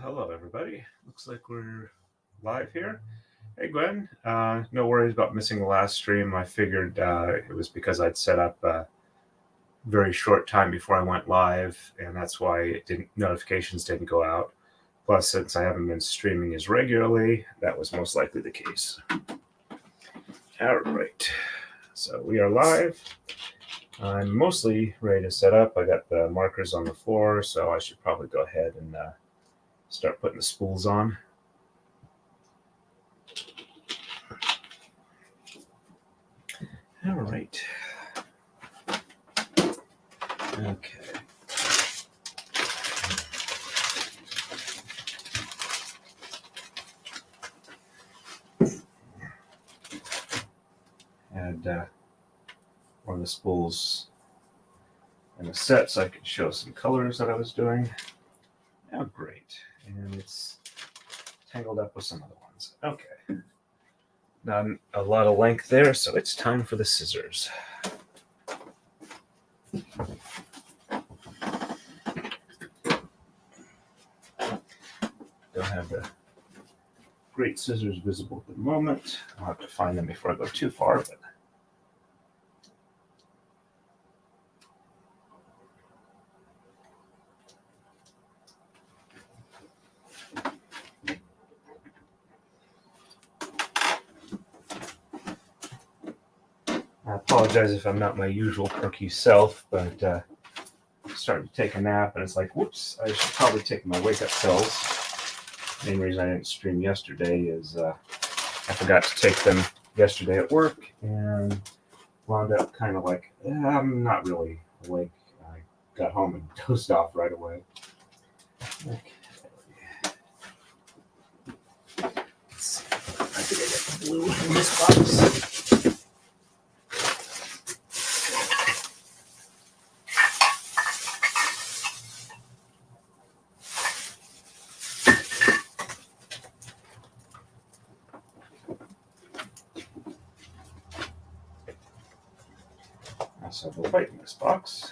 Hello everybody. Looks like we're live here. Hey Gwen, no worries about missing the last stream. I figured it was because I'd set up a very short time before I went live, and that's why notifications didn't go out. Plus, since I haven't been streaming as regularly, that was most likely the case. All right, so we are live. I'm mostly ready to set up. I got the markers on the floor, so I should probably go ahead and start putting the spools on. All right. Okay. Had one of the spools in a set so I could show some colors that I was doing. Oh, great. And it's tangled up with some other ones. Okay. Not a lot of length there, so it's time for the scissors. Don't have the great scissors visible at the moment. I'll have to find them before I go too far, but I apologize if I'm not my usual perky self, but I started to take a nap and it's like, whoops, I should probably take my wake-up pills. The main reason I didn't stream yesterday is I forgot to take them yesterday at work and wound up kind of like, I'm not really awake. I got home and dozed off right away. Okay. Let's see. I think I got the blue in this box. So the white in this box.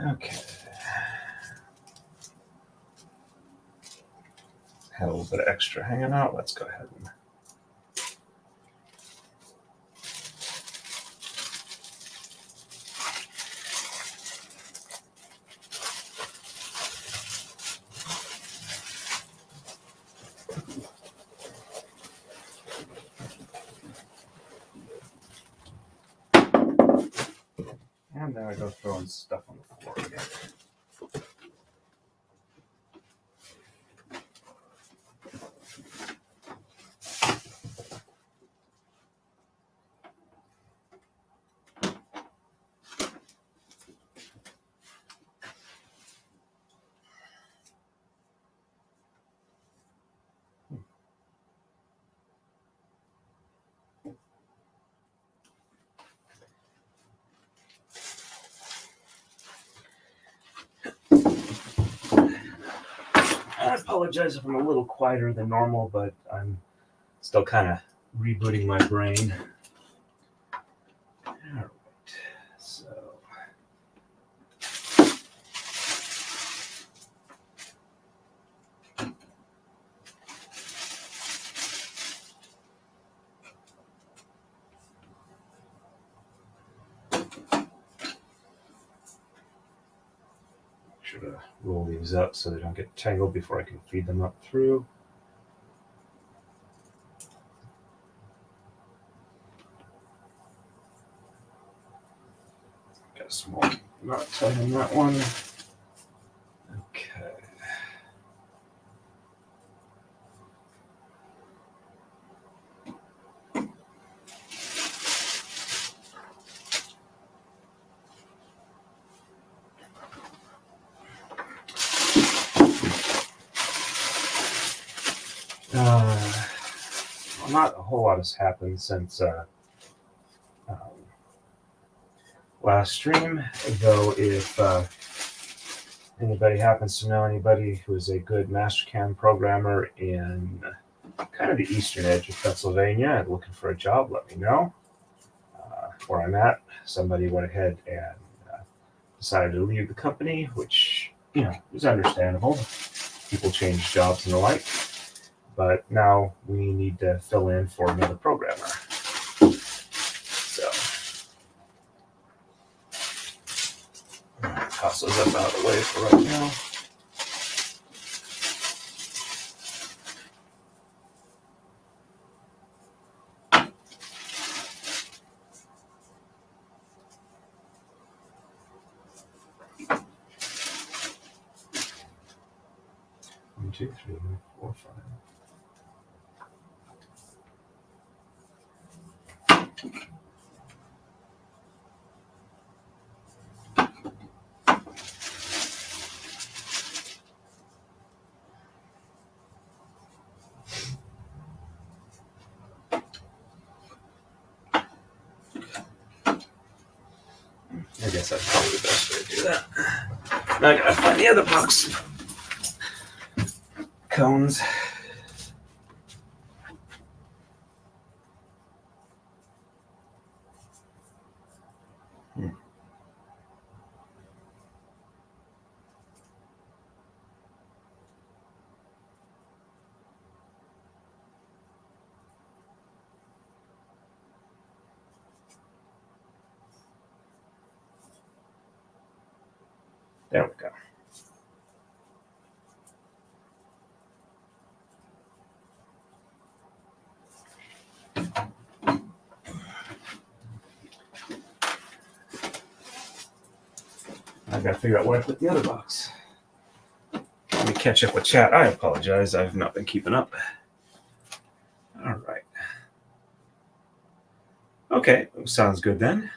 Okay. Had a little bit of extra hanging out. Let's go ahead and and then I go throwing stuff on the floor again. I apologize if I'm a little quieter than normal, but I'm still kind of rebooting my brain. All right, so make sure to roll these up so they don't get tangled before I can feed them up through. Got a small knot tied in that one. Okay. Well, not a whole lot has happened since last stream, though if anybody happens to know anybody who is a good Mastercam programmer in kind of the eastern edge of Pennsylvania and looking for a job, let me know. Where I'm at, somebody went ahead and decided to leave the company, which, you know, is understandable. People change jobs and the like. But now we need to fill in for another programmer. So, toss those up out of the way for right now. One, two, three, four, five. I guess that's probably the best way to do that. Now I gotta find the other box. Cones. There we go. I gotta figure out where I put the other box. Let me catch up with chat. I apologize. I've not been keeping up. All right. Okay, sounds good then.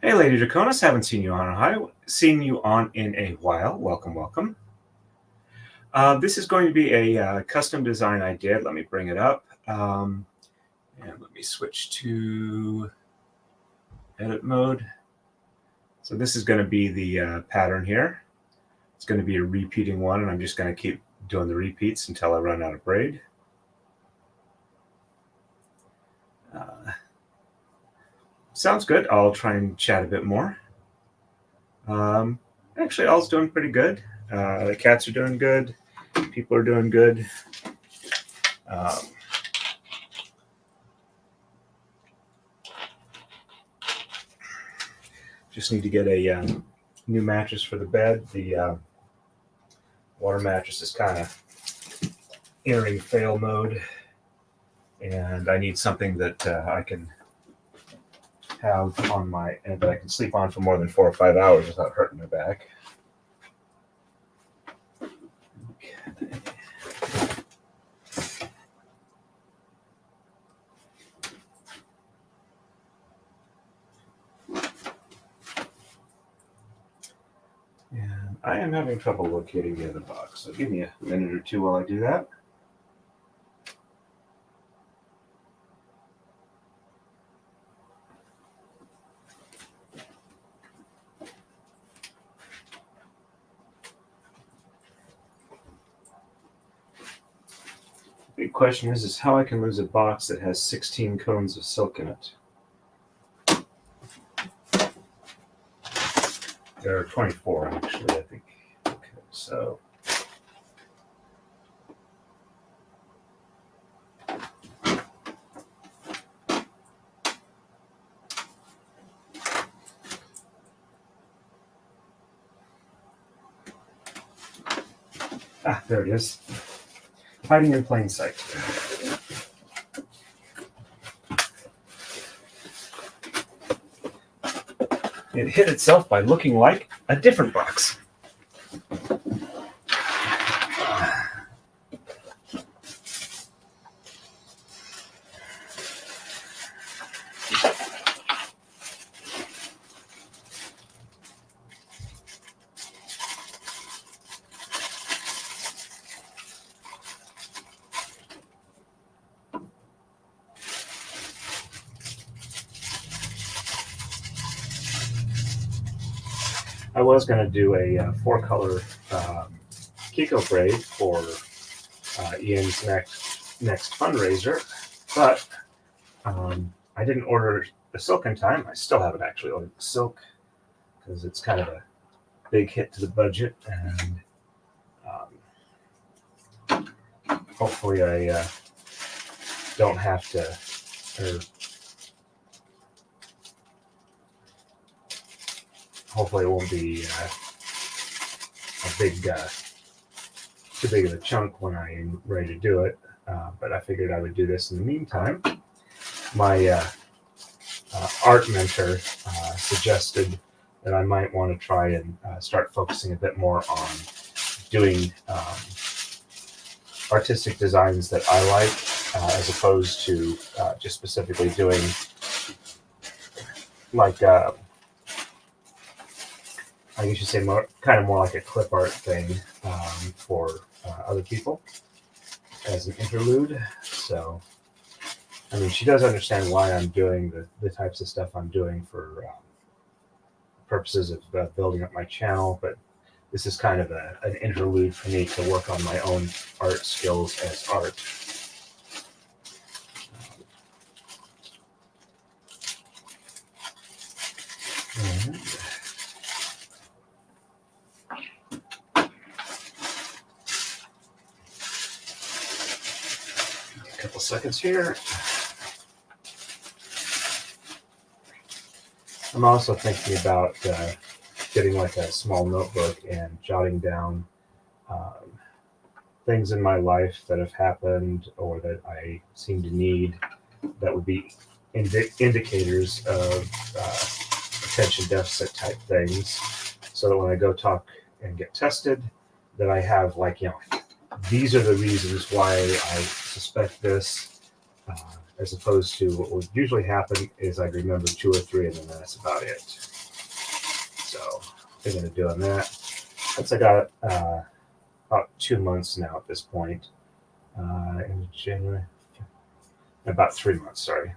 Hey, Lady Draconis, haven't seen you on in a while. Welcome, welcome. This is going to be a custom design I did. Let me bring it up. And let me switch to edit mode. So this is going to be the pattern here. It's going to be a repeating one, and I'm just going to keep doing the repeats until I run out of braid. Sounds good. I'll try and chat a bit more. Actually, all's doing pretty good. The cats are doing good. People are doing good. Just need to get a new mattress for the bed. The water mattress is kind of entering fail mode, and I need something that I can have on my and that I can sleep on for more than 4 or 5 hours without hurting my back. Okay. And I am having trouble locating the other box, so give me a minute or two while I do that. Big question is how I can lose a box that has 16 cones of silk in it. There are 24 actually, I think. Okay, so there it is. Hiding in plain sight. It hid itself by looking like a different box. was going to do a 4-color Makiko braid for Ian's next fundraiser, but I didn't order the silk in time. I still haven't actually ordered the silk because it's kind of a big hit to the budget, and hopefully I don't have to, or hopefully it won't be a big, too big of a chunk when I'm ready to do it. But I figured I would do this in the meantime. My art mentor suggested that I might want to try and start focusing a bit more on doing artistic designs that I like, as opposed to just specifically doing like I guess you say kind of more like a clip art thing for other people as an interlude. So, I mean, she does understand why I'm doing the types of stuff I'm doing for purposes of building up my channel, but this is kind of an interlude for me to work on my own art skills as art. A couple seconds here. I'm also thinking about getting like a small notebook and jotting down things in my life that have happened or that I seem to need that would be indicators of attention deficit type things, so that when I go talk and get tested, that I have like, you know, these are the reasons why I suspect this, as opposed to what would usually happen is I'd remember 2 or 3 and then that's about it. So thinking of doing that. Since I got about 2 months now at this point, in January, about 3 months, sorry.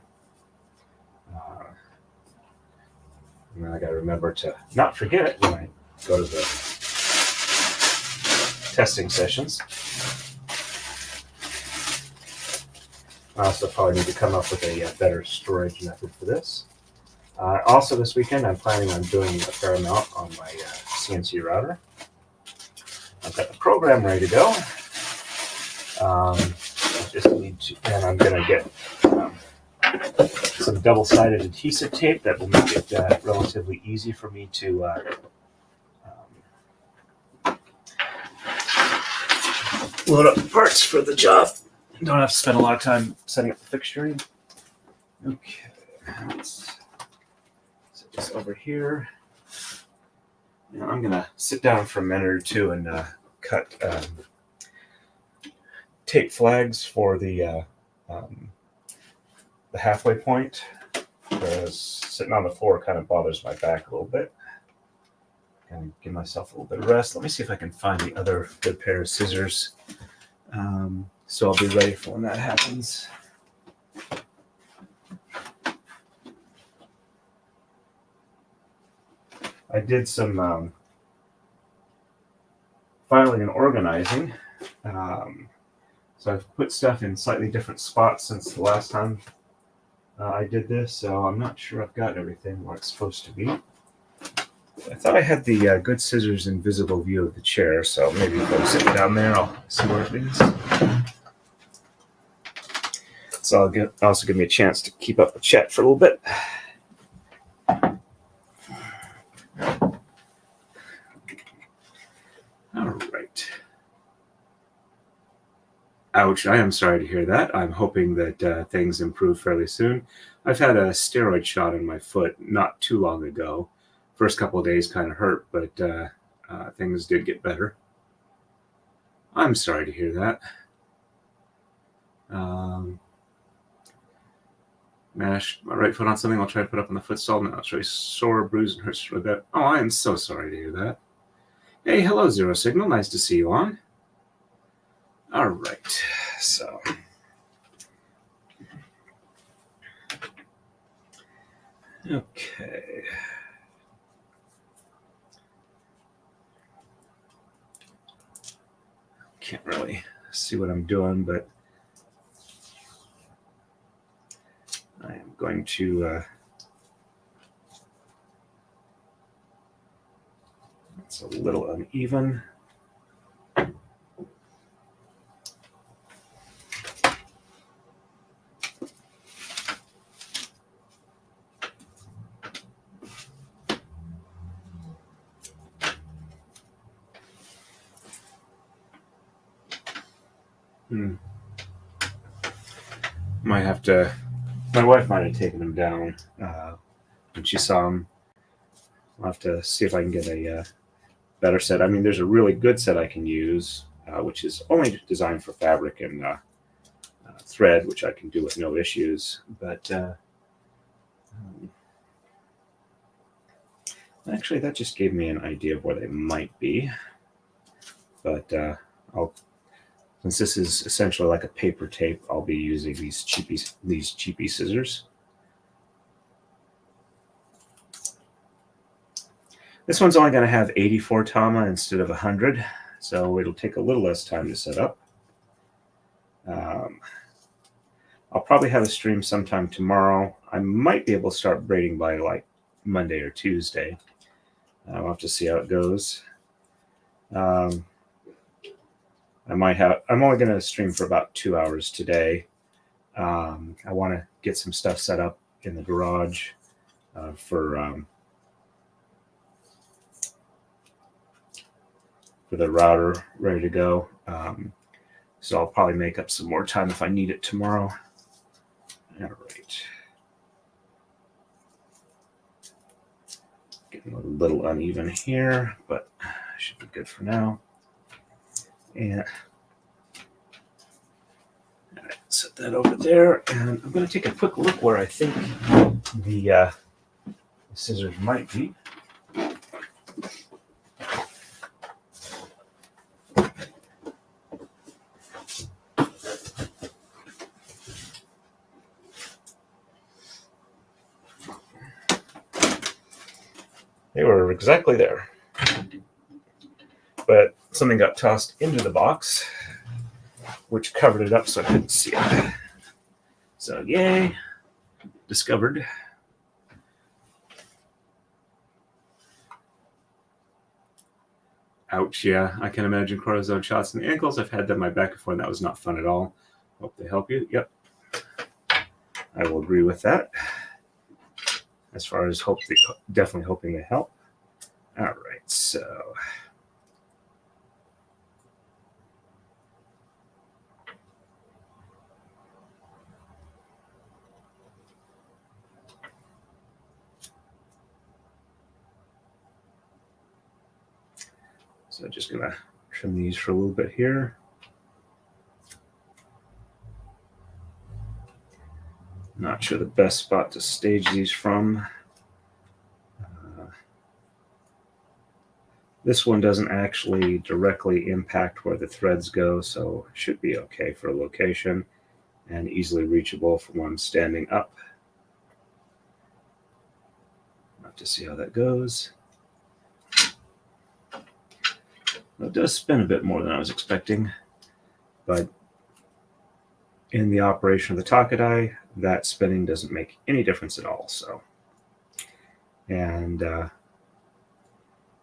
And then I got to remember to not forget it when I go to the testing sessions. I also probably need to come up with a better storage method for this. Also this weekend, I'm planning on doing a fair amount on my CNC router. I've got the program ready to go. I just need to, and I'm going to get some double-sided adhesive tape that will make it relatively easy for me to load up the parts for the job. Don't have to spend a lot of time setting up the fixturing. Okay, let's set this over here. Now I'm gonna sit down for a minute or two and cut tape flags for the halfway point, because sitting on the floor kind of bothers my back a little bit. And give myself a little bit of rest. Let me see if I can find the other good pair of scissors. So I'll be ready for when that happens. I did some filing and organizing. So I've put stuff in slightly different spots since the last time I did this, so I'm not sure I've got everything where it's supposed to be. I thought I had the good scissors in visible view of the chair, so maybe if I'm sitting down there, I'll see where it is. So I'll also give me a chance to keep up the chat for a little bit. All right. Ouch, I am sorry to hear that. I'm hoping that things improve fairly soon. I've had a steroid shot in my foot not too long ago. First couple of days kind of hurt, but things did get better. I'm sorry to hear that. Mash my right foot on something I'll try to put up on the footstool. Now it's really sore, bruised, and hurts really bad. Oh, I am so sorry to hear that. Hey, hello, Zero Signal. Nice to see you on. All right, so. Okay. can't really see what I'm doing, but I am going to it's a little uneven. Might have to. My wife might have taken them down when she saw them. I'll have to see if I can get a better set. I mean, there's a really good set I can use, which is only designed for fabric and thread, which I can do with no issues. But actually, that just gave me an idea of where they might be. But since this is essentially like a paper tape, I'll be using these cheapy scissors. This one's only going to have 84 tama instead of 100, so it'll take a little less time to set up. I'll probably have a stream sometime tomorrow. I might be able to start braiding by like Monday or Tuesday. I'll have to see how it goes. I'm only going to stream for about 2 hours today. I want to get some stuff set up in the garage for the router ready to go. So I'll probably make up some more time if I need it tomorrow. All right. Getting a little uneven here, but should be good for now. And all right, set that over there. And I'm going to take a quick look where I think the scissors might be. They were exactly there, but something got tossed into the box, which covered it up so I couldn't see it. So yay, discovered. Ouch, yeah, I can imagine cortisone shots in the ankles. I've had them in my back before, and that was not fun at all. Hope they help you. Yep, I will agree with that. As far as definitely hoping they help. All right, so I'm just gonna trim these for a little bit here. Not sure the best spot to stage these from. This one doesn't actually directly impact where the threads go, so it should be okay for a location and easily reachable from when I'm standing up. I'll have to see how that goes. It does spin a bit more than I was expecting, but in the operation of the Taka-Dai, that spinning doesn't make any difference at all. So, and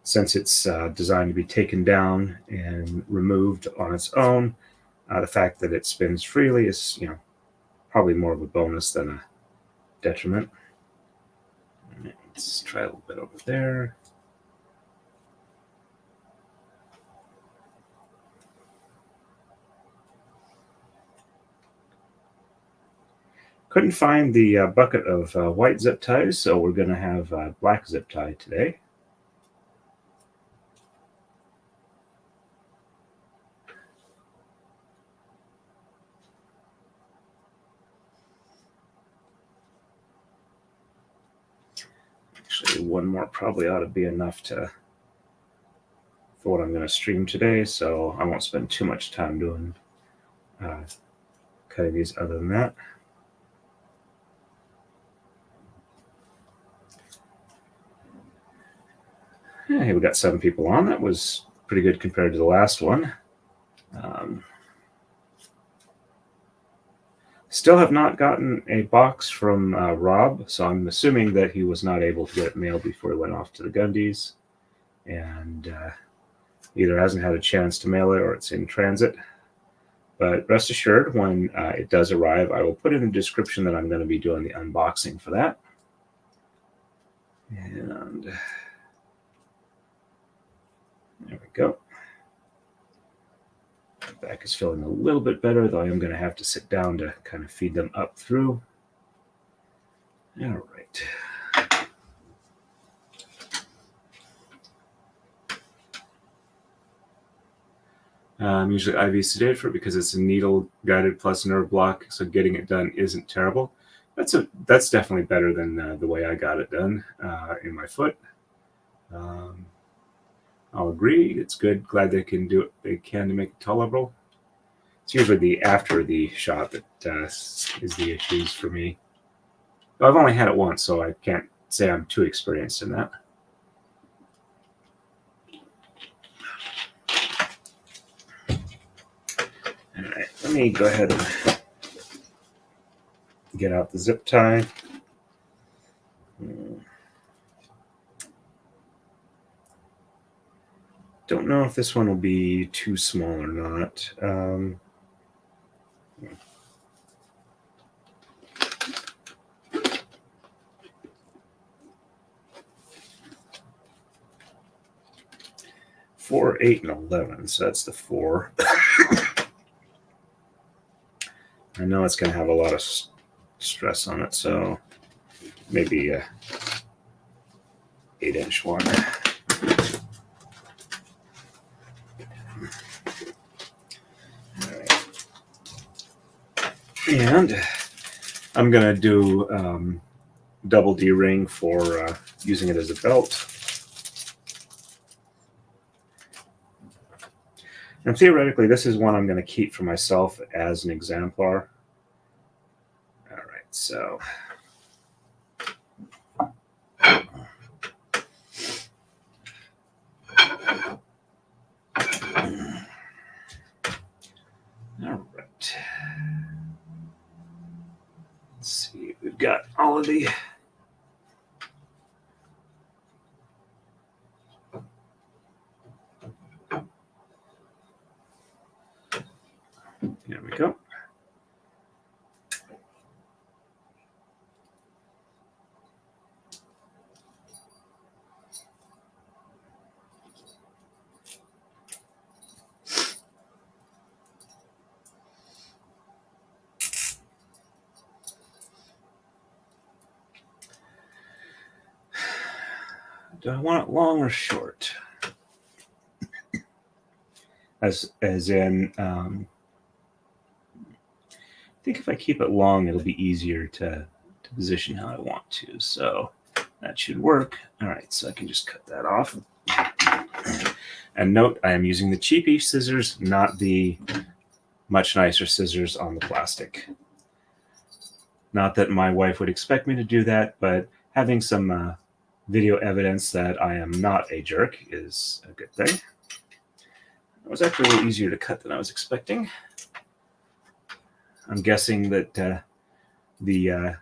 since it's designed to be taken down and removed on its own, the fact that it spins freely is, probably more of a bonus than a detriment. Right, let's try a little bit over there. Couldn't find the bucket of white zip ties, so we're going to have black zip tie today. Actually, one more probably ought to be enough for what I'm going to stream today, so I won't spend too much time doing cutting these other than that. Hey, we got 7 people on. That was pretty good compared to the last one. Still have not gotten a box from Rob, so I'm assuming that he was not able to get it mailed before he went off to the Gundies, and either hasn't had a chance to mail it or it's in transit. But rest assured, when it does arrive, I will put in the description that I'm going to be doing the unboxing for that. And there we go. Back is feeling a little bit better, though I am going to have to sit down to kind of feed them up through. All right. I'm usually IV sedated for it because it's a needle guided plus nerve block, so getting it done isn't terrible. That's definitely better than the way I got it done in my foot. I'll agree. It's good. Glad they can do what they can to make it tolerable. It's usually the after the shot that is the issues for me. I've only had it once, so I can't say I'm too experienced in that. All right, let me go ahead and get out the zip tie. Don't know if this one will be too small or not. 4, 8, and 11, so that's the 4. I know it's going to have a lot of stress on it, so maybe a 8-inch one. All right. And I'm going to do double D-ring for using it as a belt. And theoretically, this is one I'm going to keep for myself as an exemplar. All right, so. All right. Let's see, we've got all of the. There we go. Do I want it long or short? As in, I think if I keep it long, it'll be easier to position how I want to. So that should work. All right, so I can just cut that off. And note, I am using the cheapy scissors, not the much nicer scissors on the plastic. Not that my wife would expect me to do that, but having some video evidence that I am not a jerk is a good thing. It was actually a little easier to cut than I was expecting. I'm guessing that the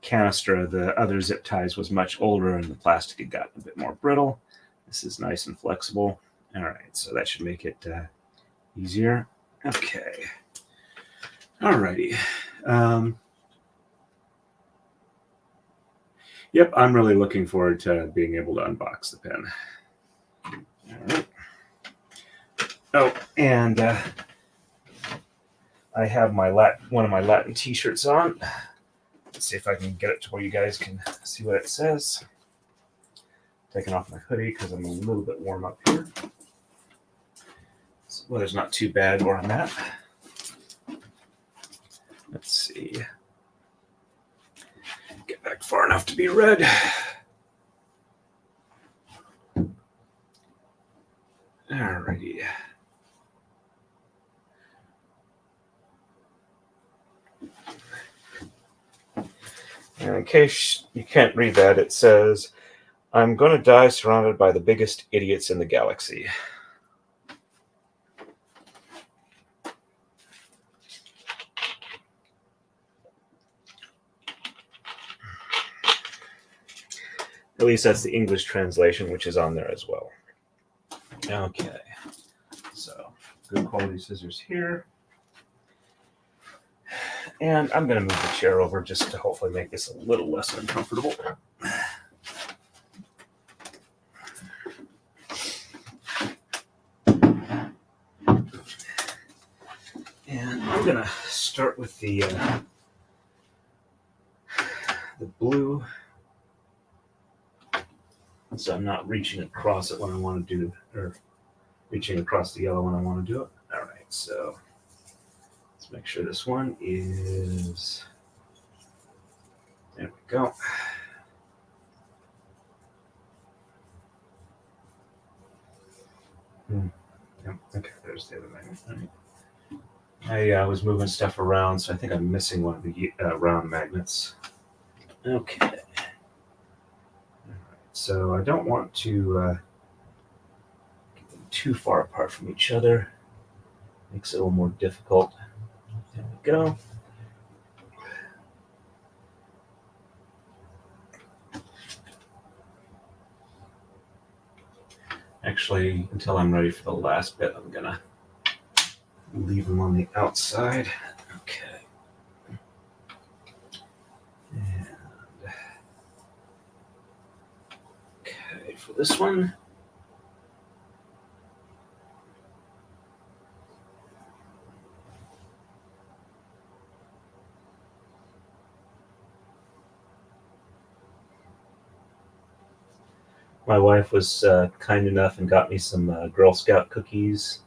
canister of the other zip ties was much older and the plastic had gotten a bit more brittle. This is nice and flexible. All right, so that should make it easier. Okay. All righty. Yep, I'm really looking forward to being able to unbox the pen. All right. Oh, and I have my one of my Latin t-shirts on. Let's see if I can get it to where you guys can see what it says. Taking off my hoodie because I'm a little bit warm up here. So weather's not too bad where I'm at. Let's see. Get back far enough to be read. Alrighty. And in case you can't read that, it says, "I'm going to die surrounded by the biggest idiots in the galaxy." At least that's the English translation, which is on there as well. Okay, so good quality scissors here. And I'm going to move the chair over just to hopefully make this a little less uncomfortable. And I'm going to start with the blue, so I'm not reaching across it when I want to do, or reaching across the yellow when I want to do it. All right, so let's make sure this one is, there we go. Okay, there's the other magnet. All right. I was moving stuff around, so I think I'm missing one of the round magnets. Okay. All right, so I don't want to get them too far apart from each other. Makes it a little more difficult. There we go. Actually, until I'm ready for the last bit, I'm gonna leave them on the outside. Okay. And okay, for this one, my wife was kind enough and got me some Girl Scout cookies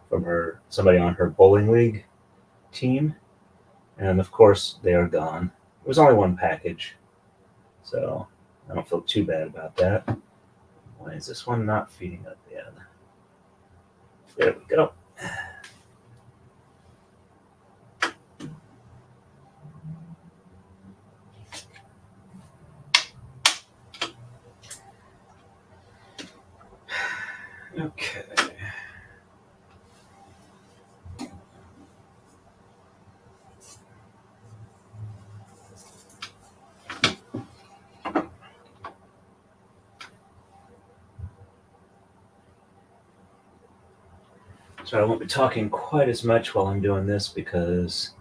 from somebody on her bowling league team, and of course they are gone. It was only one package, so I don't feel too bad about that. Why is this one not feeding up yet? There we go. Okay. So I won't be talking quite as much while I'm doing this because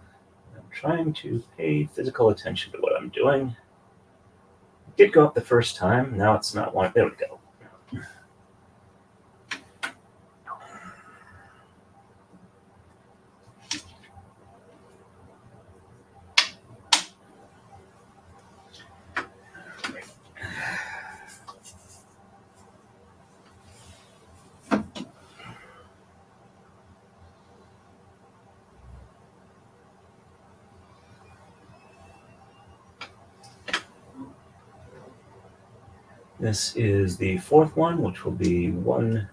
I'm trying to pay physical attention to what I'm doing. It did go up the first time. Now it's not one. There we go. This is the fourth one, which will be one.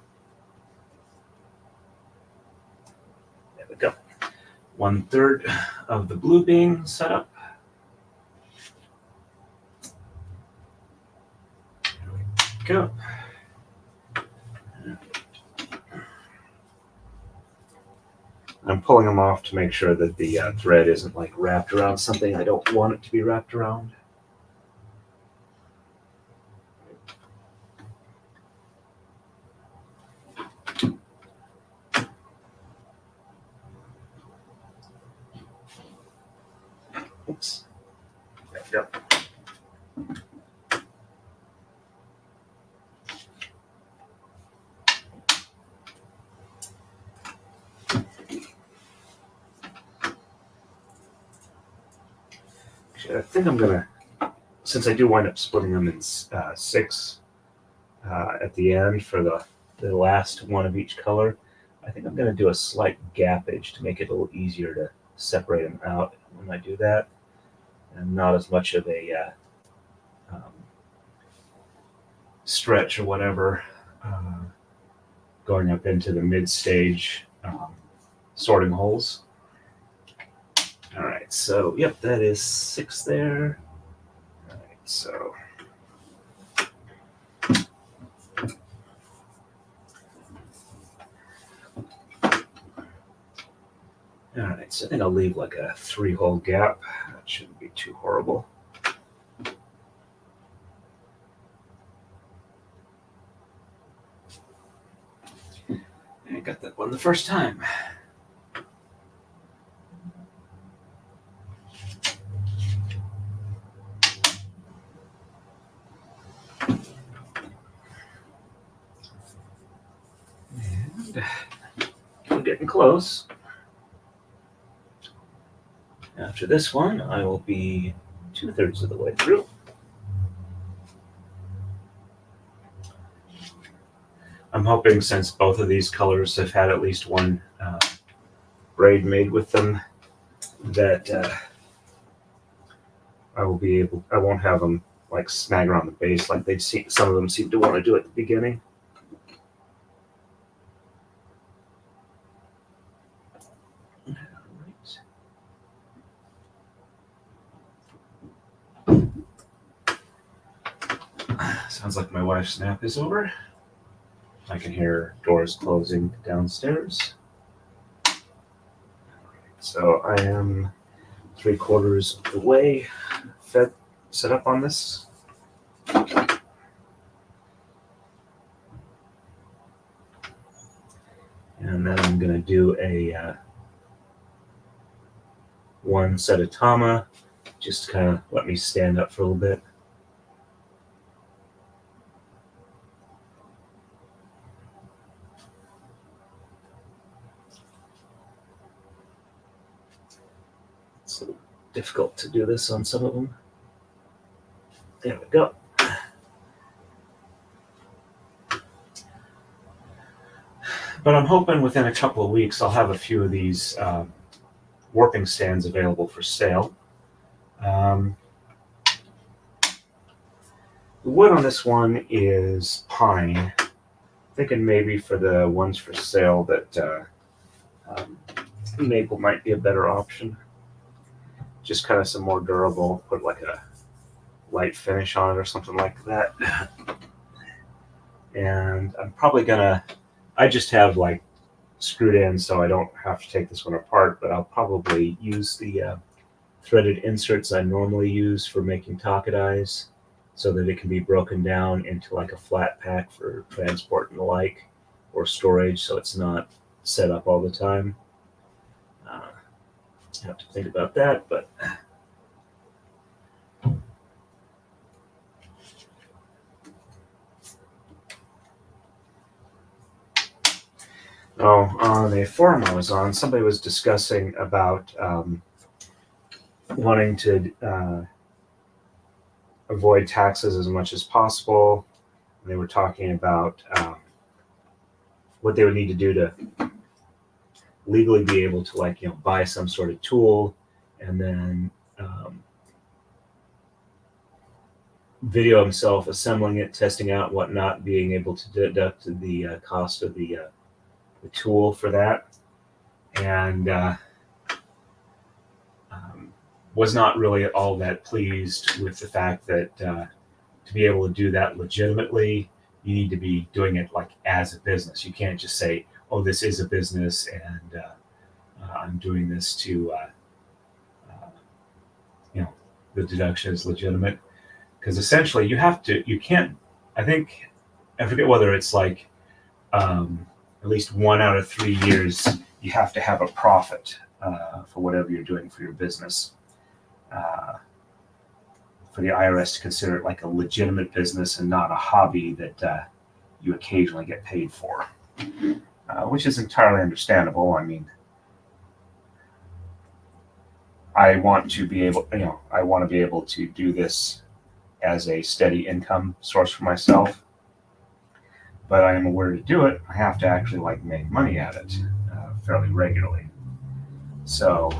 There we go. 1/3 of the blue being set up. There we go. I'm pulling them off to make sure that the thread isn't like wrapped around something I don't want it to be wrapped around. Oops. There we go. I think I'm gonna, since I do wind up splitting them in 6 at the end for the last one of each color, I think I'm gonna do a slight gappage to make it a little easier to separate them out when I do that, and not as much of a stretch or whatever going up into the mid-stage sorting holes. All right, so yep, that is 6 there. All right, so all right, so I think I'll leave like a 3-hole gap. That shouldn't be too horrible. I got that one the first time. And we're getting close. After this one, I will be 2/3 of the way through. I'm hoping, since both of these colors have had at least one braid made with them, that I won't have them like snag around the base like some of them seem to want to do at the beginning. Sounds like my wife's nap is over. I can hear doors closing downstairs. So I am 3/4 of the way set up on this. And then I'm going to do a one set of tama, just to kind of let me stand up for a little bit. It's a little difficult to do this on some of them. There we go. But I'm hoping within a couple of weeks I'll have a few of these warping stands available for sale. The wood on this one is pine. Thinking maybe for the ones for sale that maple might be a better option. Just kind of some more durable, put like a light finish on it or something like that. And I'm probably gonna, I just have like screwed in so I don't have to take this one apart, but I'll probably use the threaded inserts I normally use for making Taka-Dais so that it can be broken down into like a flat pack for transport and the like, or storage, so it's not set up all the time. I have to think about that, but on a forum I was on, somebody was discussing about wanting to avoid taxes as much as possible. And they were talking about what they would need to do to legally be able to, like, buy some sort of tool and then video himself assembling it, testing out whatnot, being able to deduct the cost of the tool for that, and was not really all that pleased with the fact that to be able to do that legitimately, you need to be doing it like as a business. You can't just say, oh, this is a business and I'm doing this to, the deduction is legitimate. Because essentially you can't, I forget whether it's like at least 1 out of 3 years, you have to have a profit for whatever you're doing for your business. For the IRS to consider it like a legitimate business and not a hobby that you occasionally get paid for, which is entirely understandable. I mean, I want to be able to do this as a steady income source for myself. But I am aware to do it, I have to actually make money at it fairly regularly. So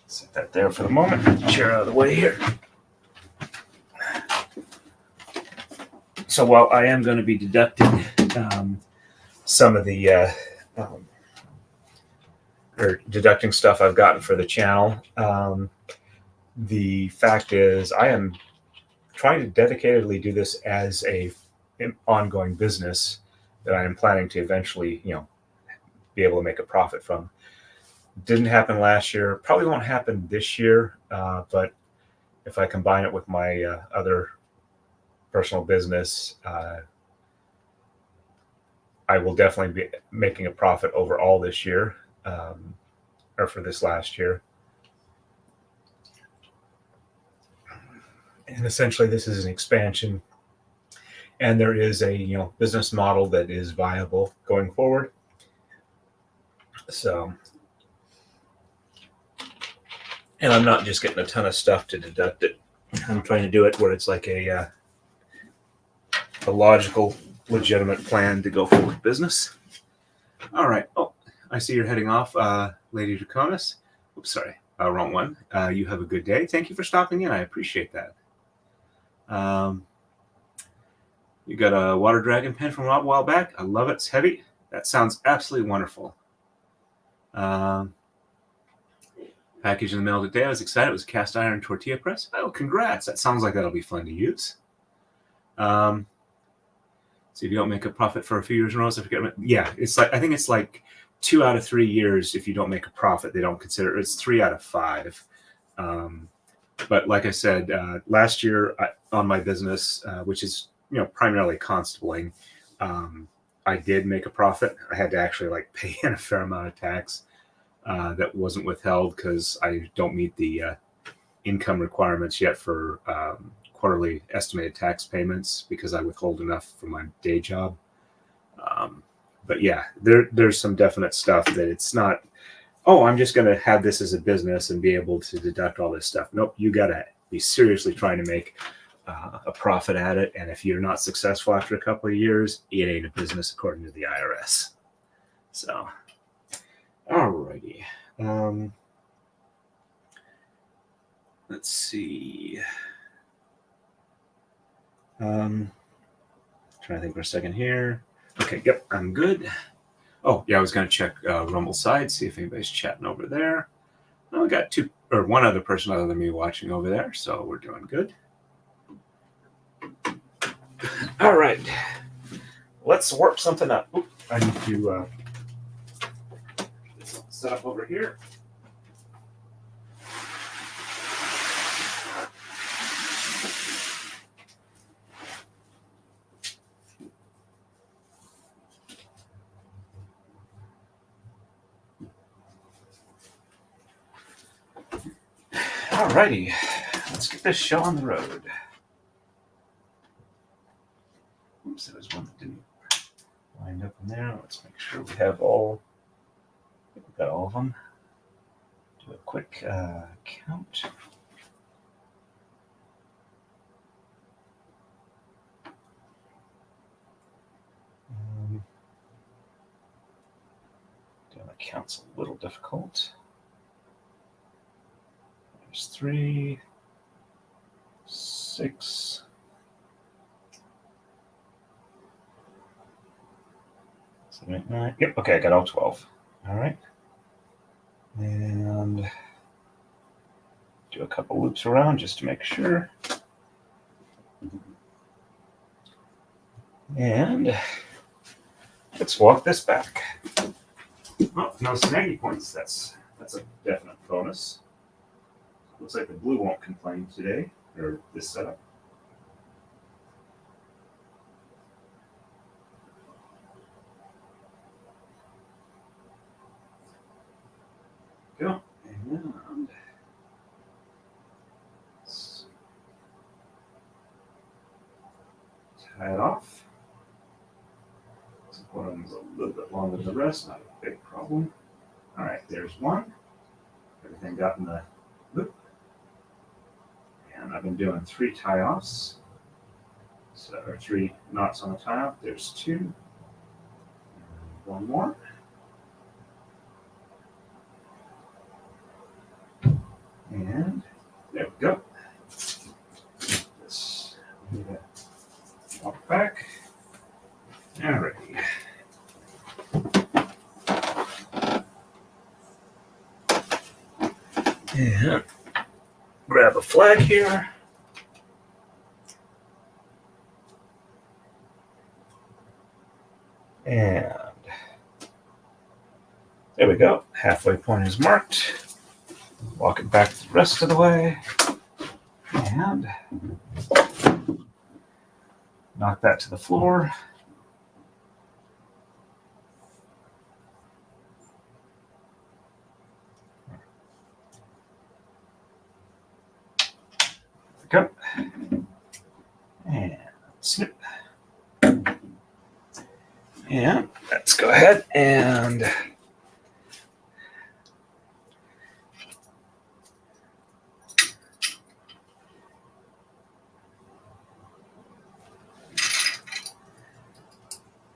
set that there for the moment. Chair out of the way here. So while I am going to be deducting some of the or deducting stuff I've gotten for the channel, the fact is I am trying to dedicatedly do this as a ongoing business that I am planning to eventually, be able to make a profit from. Didn't happen last year. Probably won't happen this year, but if I combine it with my other personal business, I will definitely be making a profit overall this year, or for this last year. And essentially, this is an expansion, and there is a business model that is viable going forward. So, and I'm not just getting a ton of stuff to deduct it. I'm trying to do it where it's like a logical, legitimate plan to go forward business. All right. Oh, I see you're heading off, Lady Draconis. Oops, sorry, wrong one. You have a good day. Thank you for stopping in. I appreciate that. You got a water dragon pen from a while back. I love it. It's heavy. That sounds absolutely wonderful. Package in the mail today. I was excited. It was a cast iron tortilla press. Oh, congrats. That sounds like that'll be fun to use. So if you don't make a profit for a few years in a row, I forget. Yeah, it's like, I think it's like 2 out of 3 years. If you don't make a profit, they don't consider it. It's 3 out of 5. But like I said, last year on my business, which is primarily constabling, I did make a profit. I had to actually like pay in a fair amount of tax that wasn't withheld because I don't meet the income requirements yet for quarterly estimated tax payments because I withhold enough from my day job. But yeah, there's some definite stuff that it's not, oh, I'm just going to have this as a business and be able to deduct all this stuff. Nope, you got to be seriously trying to make a profit at it. And if you're not successful after a couple of years, it ain't a business according to the IRS. So, alrighty. Let's see. Trying to think for a second here. Okay, yep, I'm good. Oh, yeah, I was going to check Rumble side, see if anybody's chatting over there. No, we got one other person other than me watching over there, so we're doing good. All right, let's warp something up. Oop, I need to set up over here. Alrighty, let's get this show on the road. Oops, there was one that didn't line up in there. Let's make sure we have all. I think we've got all of them. Do a quick count. Doing the count's a little difficult. There's 3, 6, 7, 8, 9. Yep, okay, I got all 12. All right. And do a couple loops around just to make sure. And let's walk this back. Oh, no snaggy points. That's a definite bonus. Looks like the blue won't complain today, or this setup. Go. And tie it off. This one's a little bit longer than the rest, not a big problem. All right, there's one. Everything got in the loop. And I've been doing 3 tie-offs. So, or 3 knots on a tie-off. There's 2. And 1 more. And there we go. Let's walk back. All right. And grab a flag here. And There we go. Halfway point is marked. Walk it back the rest of the way. And knock that to the floor. Go. And snip. And let's go ahead and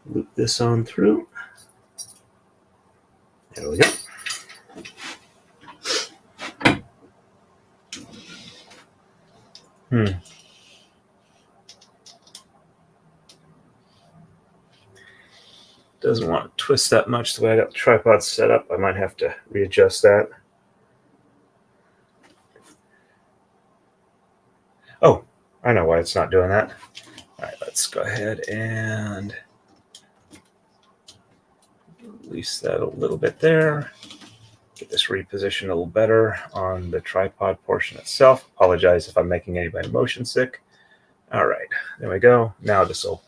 loop this on through. There we go. Doesn't want to twist that much the way I got the tripod set up. I might have to readjust that. Oh, I know why it's not doing that. All right, let's go ahead and release that a little bit there. Get this repositioned a little better on the tripod portion itself. Apologize if I'm making anybody motion sick. All right, there we go. Now this will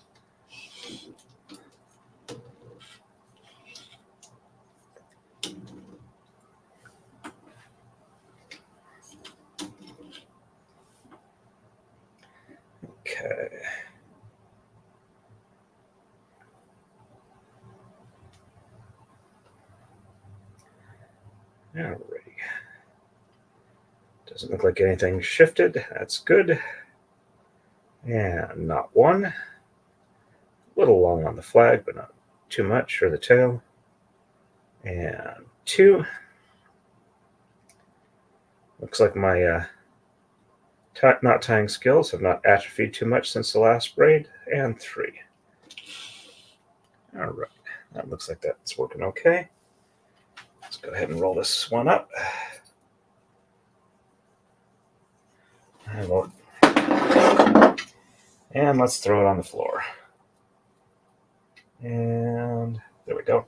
okay. Alrighty. Doesn't look like anything shifted. That's good. And not one. A little long on the flag, but not too much, or the tail. And two. Looks like my knot tying skills have not atrophied too much since the last braid. And three. All right, that looks like that's working okay. Let's go ahead and roll this one up. And let's throw it on the floor. And there we go.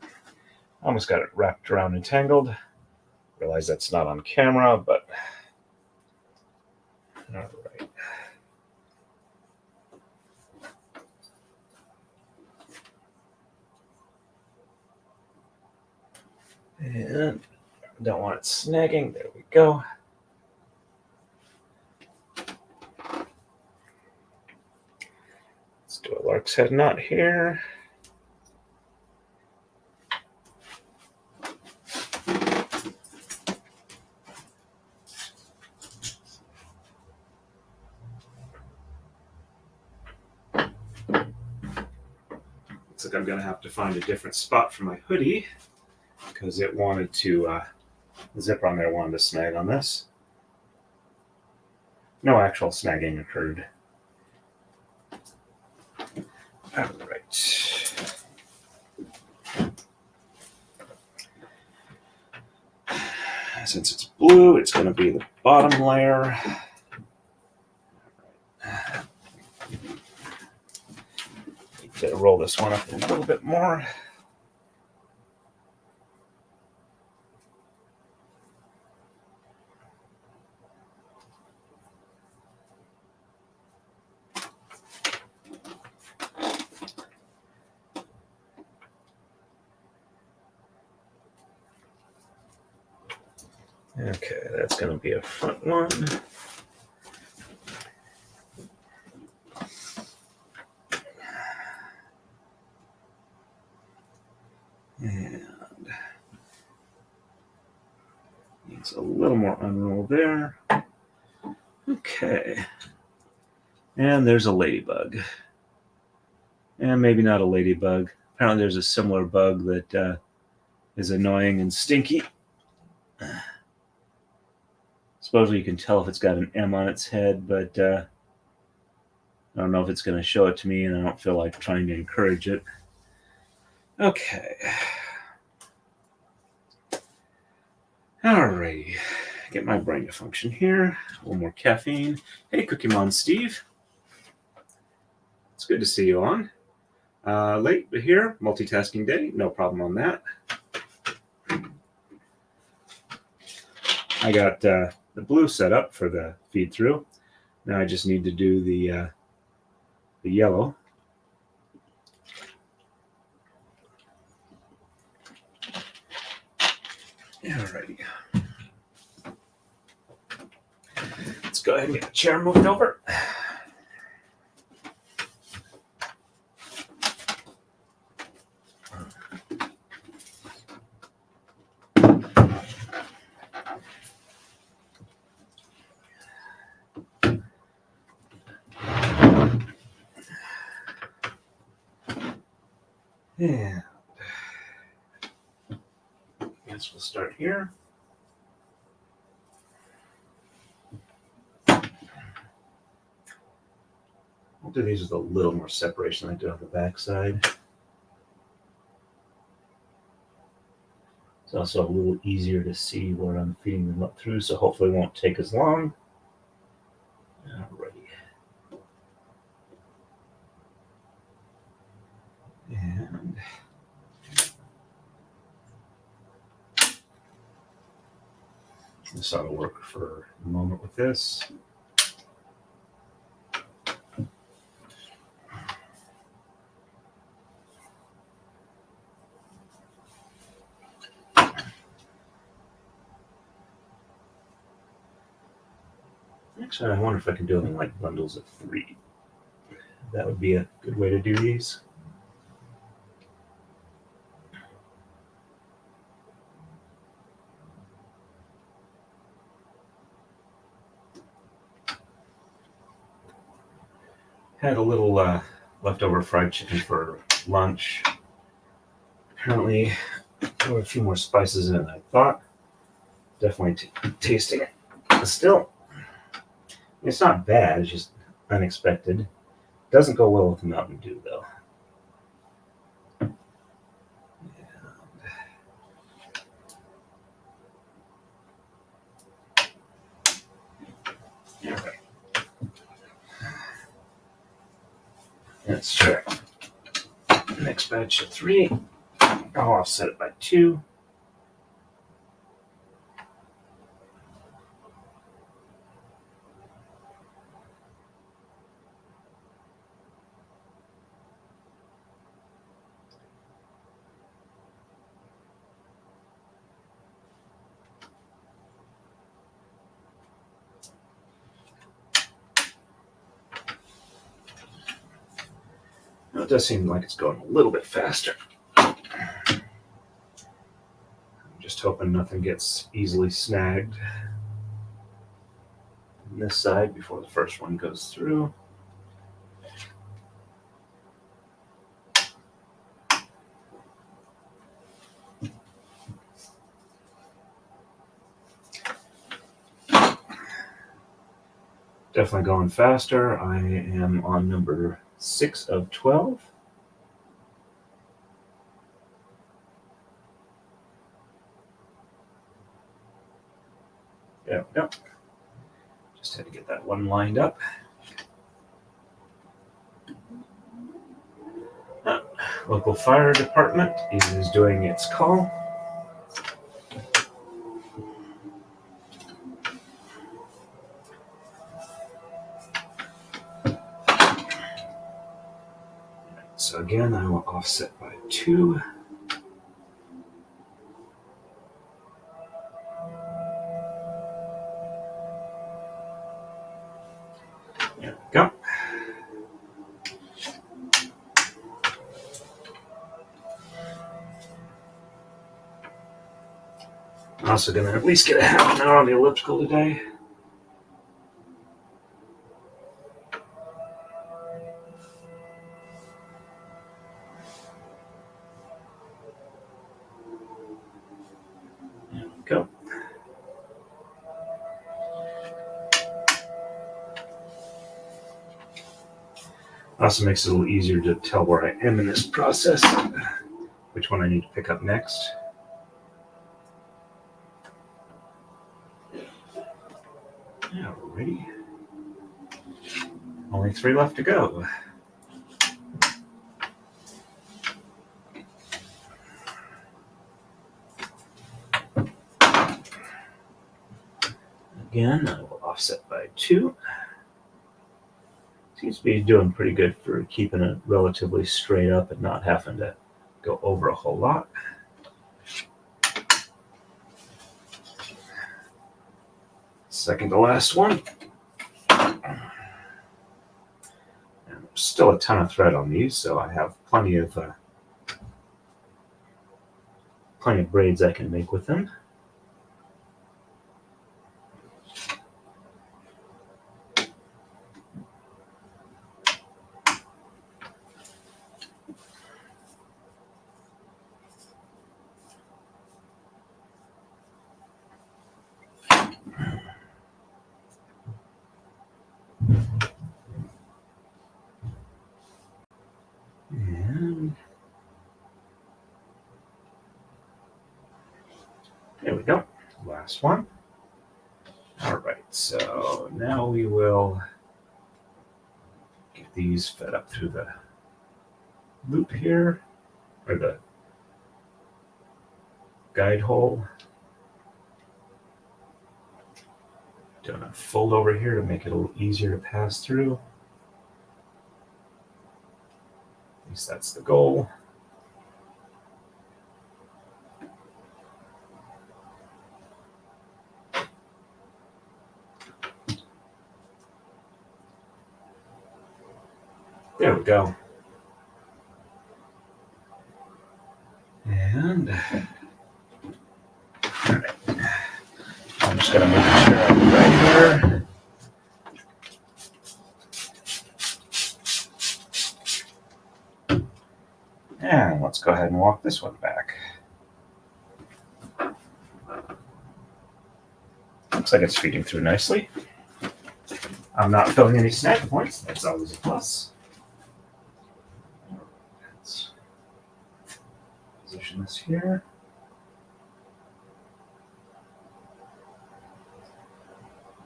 Almost got it wrapped around and tangled. Realize that's not on camera, but all right. And don't want it snagging. There we go. Let's do a lark's head knot here. Looks like I'm going to have to find a different spot for my hoodie because it wanted to, the zipper on there wanted to snag on this. No actual snagging occurred. All right. Since it's blue, it's going to be the bottom layer. To roll this one up a little bit more. Okay, that's going to be a front one. And needs a little more unroll there. Okay. And there's a ladybug. And maybe not a ladybug. Apparently there's a similar bug that is annoying and stinky. Supposedly you can tell if it's got an M on its head, but I don't know if it's going to show it to me, and I don't feel like trying to encourage it. Okay. Alrighty. Get my brain to function here. A little more caffeine. Hey, Cookie-Mon Steve. It's good to see you on. Late, but here. Multitasking day. No problem on that. I got the blue set up for the feed through. Now I just need to do the yellow. Alrighty. Let's go ahead and get the chair moved over. Yeah. Guess we'll start here. I'll do these with a little more separation than I did on the back side. It's also a little easier to see where I'm feeding them up through, so hopefully it won't take as long. Alrighty. And this ought to work for a moment with this. Actually, I wonder if I can do them in like bundles of 3. That would be a good way to do these. Had a little leftover fried chicken for lunch. Apparently, there were a few more spices in it than I thought. Definitely tasting it. But still, it's not bad. It's just unexpected. Doesn't go well with Mountain Dew, though. Okay. Let's try next batch of 3. I'll offset it by 2. Now it does seem like it's going a little bit faster. I'm just hoping nothing gets easily snagged on this side before the first one goes through. Definitely going faster. I am on number 6 of 12. There we go. Just had to get that one lined up. Local fire department is doing its call. So again, I will offset by 2. There we go. I'm also going to at least get a half an hour on the elliptical today. There we go. Also makes it a little easier to tell where I am in this process, which one I need to pick up next. Alrighty. Only 3 left to go. Again, I will offset by 2. Seems to be doing pretty good for keeping it relatively straight up and not having to go over a whole lot. Second to last one. And there's still a ton of thread on these, so I have plenty of braids I can make with them. And there we go, last one. All right, so now we will get these fed up through the loop here, or the guide hole. Doing a fold over here to make it a little easier to pass through. At least that's the goal. There we go. And all right. I'm just going to make sure I'm right here. And let's go ahead and walk this one back. Looks like it's feeding through nicely. I'm not filling any snag points. That's always a plus. Let's position this here.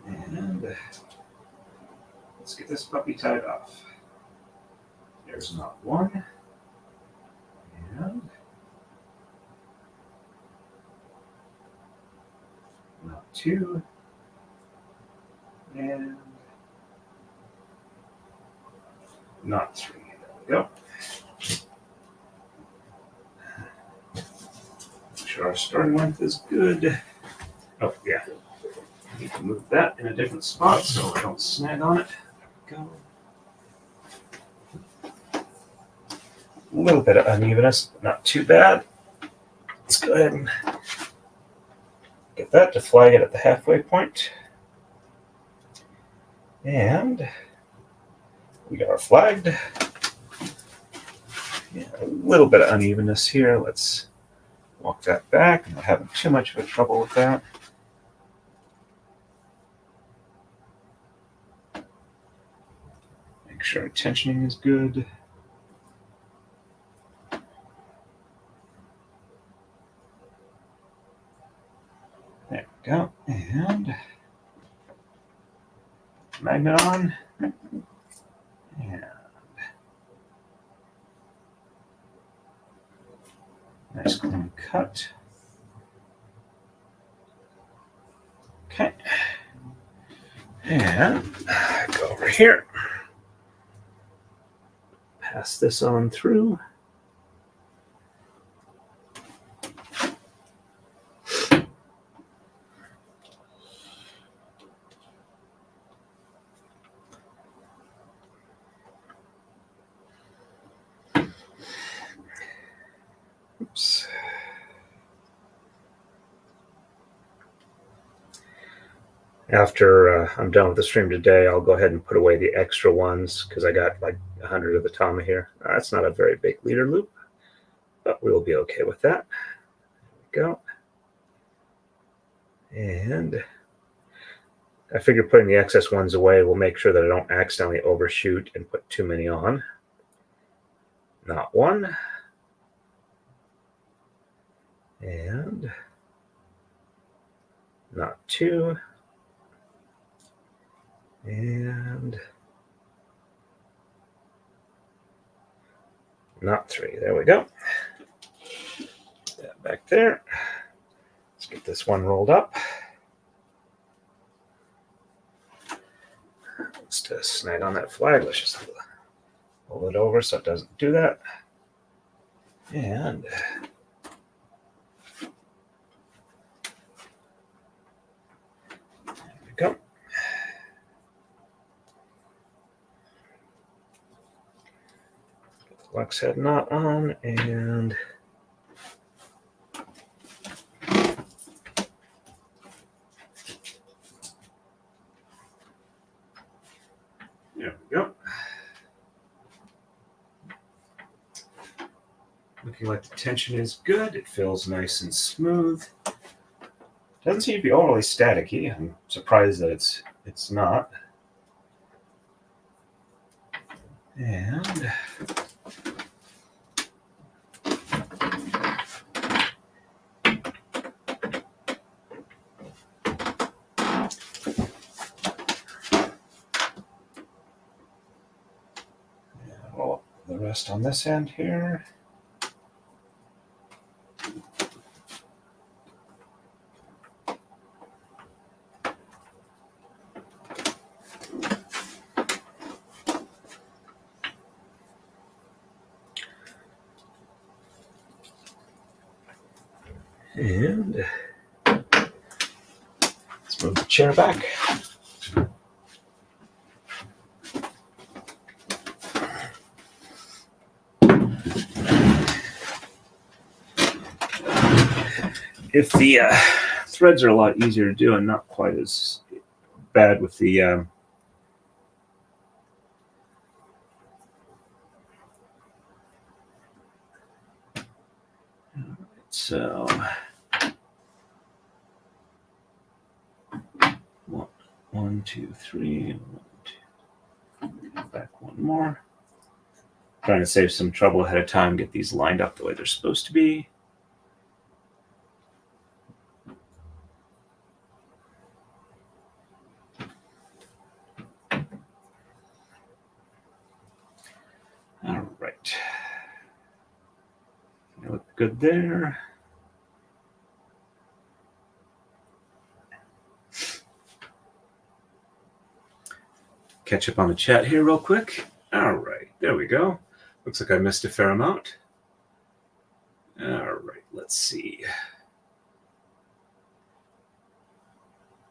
And let's get this puppy tied off. There's not one. And not 2. And not 3. There we go. Make sure our starting length is good. Oh, yeah. I need to move that in a different spot so I don't snag on it. There we go. A little bit of unevenness, not too bad. Let's go ahead and get that to flag it at the halfway point. And we got our flagged. Yeah, a little bit of unevenness here. Let's walk that back. I'm not having too much of a trouble with that. Make sure our tensioning is good. There we go. And magnet on. And nice clean cut. Okay. And go over here. Pass this on through. Oops. After I'm done with the stream today, I'll go ahead and put away the extra ones because I got like 100 of the Tama here. That's not a very big leader loop, but we'll be okay with that. There we go. And I figure putting the excess ones away will make sure that I don't accidentally overshoot and put too many on. Not one. And not 2. And not 3. There we go. Put that back there. Let's get this one rolled up. Just to snag on that flag, let's just pull it over so it doesn't do that. And there we go. Flex head knot on, and there we go. Looking like the tension is good. It feels nice and smooth. Doesn't seem to be overly staticky. I'm surprised that it's not. And the rest on this end here. And let's move the chair back. If the threads are a lot easier to do and not quite as bad with the so 1, 2, 3, 1, 2. Back one more. Trying to save some trouble ahead of time, get these lined up the way they're supposed to be. All right. They look good there. Catch up on the chat here real quick. All right, there we go. Looks like I missed a fair amount. All right, let's see.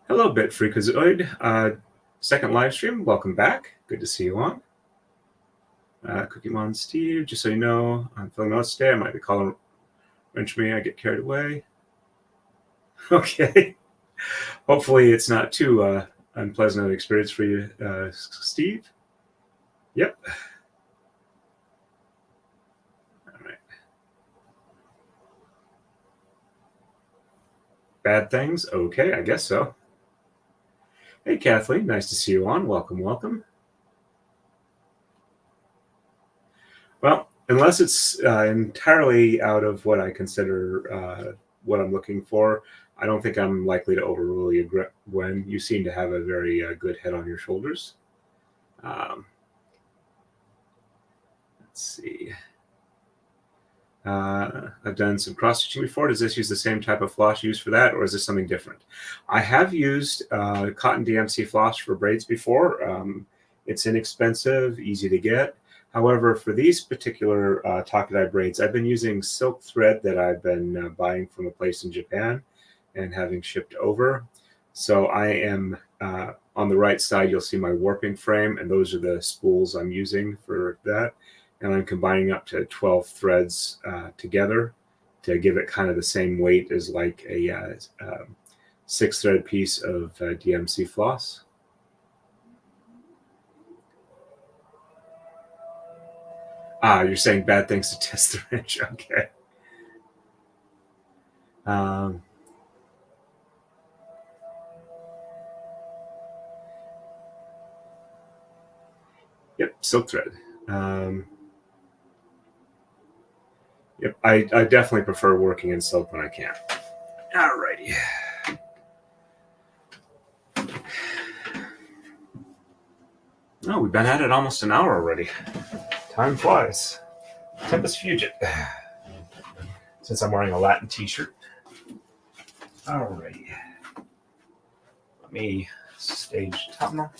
Hello, Bitfreakazoid. Second live stream. Welcome back. Good to see you on. Cookie Steve, just so you know, I'm filling notes today. I might be calling wrench me. I get carried away. Okay. Hopefully it's not too unpleasant an experience for you, Steve. Yep. All right. Bad things? Okay, I guess so. Hey, Kathleen. Nice to see you on. Welcome, welcome. Well, unless it's entirely out of what I consider what I'm looking for, I don't think I'm likely to overrule you, Gwen. You seem to have a very good head on your shoulders. Let's see. I've done some cross-stitching before. Does this use the same type of floss used for that, or is this something different? I have used cotton DMC floss for braids before. It's inexpensive, easy to get. However, for these particular Taka-Dai braids, I've been using silk thread that I've been buying from a place in Japan and having shipped over. So I am on the right side, you'll see my warping frame, and those are the spools I'm using for that. And I'm combining up to 12 threads together to give it kind of the same weight as like a 6-thread piece of DMC floss. You're saying bad things to test the wrench. Okay. Yep, silk thread. Yep, I definitely prefer working in silk when I can. Alrighty. Oh, we've been at it almost an hour already. Time flies. Tempus fugit. Since I'm wearing a Latin t-shirt. Alrighty. Let me stage top now.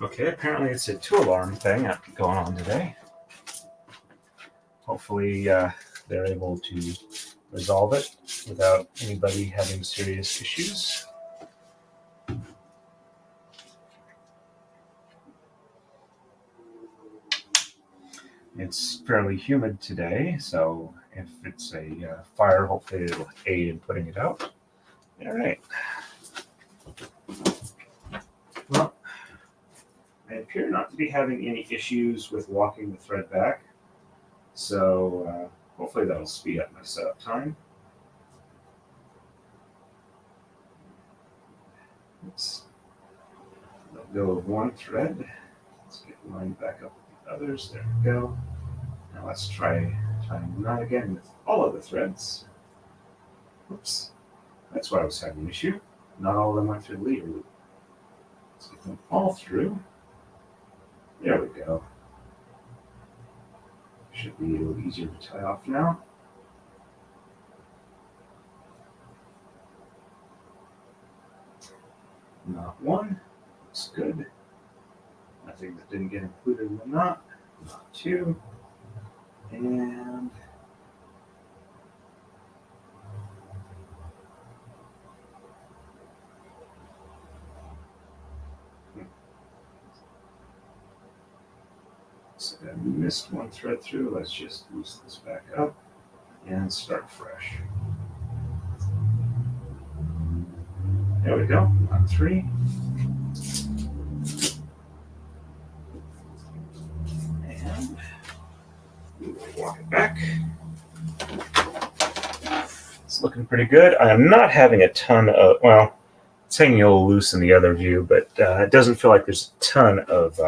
Okay, apparently it's a 2-alarm thing going on today. Hopefully they're able to resolve it without anybody having serious issues. It's fairly humid today, so if it's a fire, hopefully it'll aid in putting it out. All right. Well, I appear not to be having any issues with walking the thread back, so hopefully that'll speed up my setup time. Oops. Let go of one thread. Let's get lined back up with the others. There we go. Now let's try tying that again with all of the threads. Oops. That's why I was having an issue. Not all of them went through the leader loop. Let's get them all through. There we go. Should be a little easier to tie off now. Not one. Looks good. Nothing that didn't get included in the knot. Not two. And so I missed one thread through. Let's just loosen this back up and start fresh. There we go. On three. And we will walk it back. It's looking pretty good. I am not having a ton of, well, it's hanging a little loose in the other view, but it doesn't feel like there's a ton of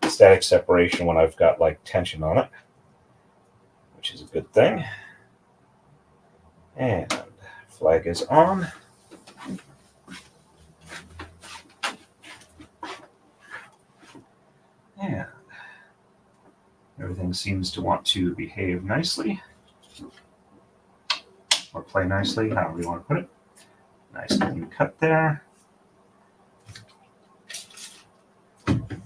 static separation when I've got like tension on it, which is a good thing. And flag is on. And everything seems to want to behave nicely, or play nicely, however you want to put it. Nice clean cut there.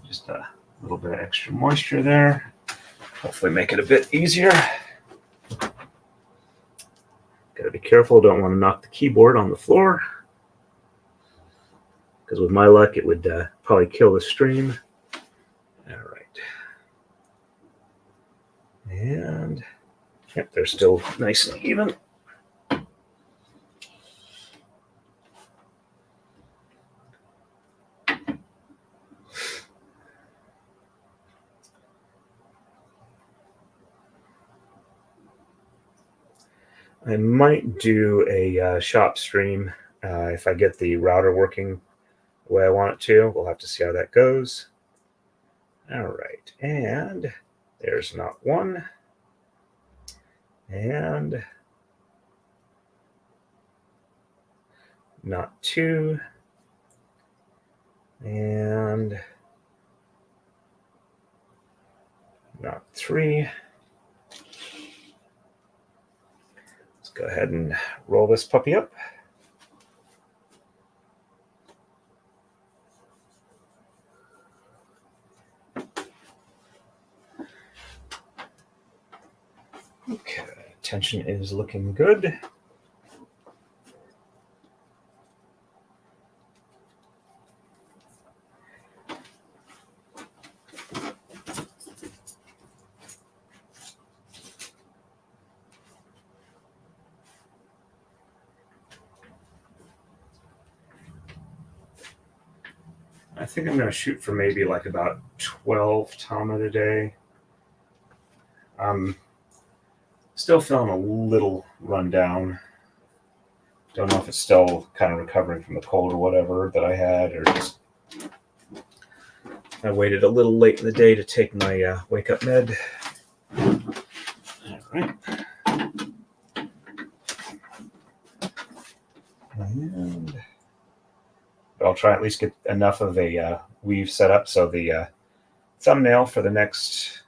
Just a little bit of extra moisture there. Hopefully make it a bit easier. Gotta be careful, don't want to knock the keyboard on the floor, because with my luck it would probably kill the stream. All right. And yep, they're still nice and even. I might do a shop stream if I get the router working the way I want it to. We'll have to see how that goes. All right, and there's not one. And not two. And not three. Let's go ahead and roll this puppy up. Okay, tension is looking good. I think I'm going to shoot for maybe like about 12 Tama today. I'm still feeling a little run down. Don't know if it's still kind of recovering from the cold or whatever that I had, or just I waited a little late in the day to take my wake-up med. All right. And I'll try at least get enough of a weave set up so the thumbnail for the next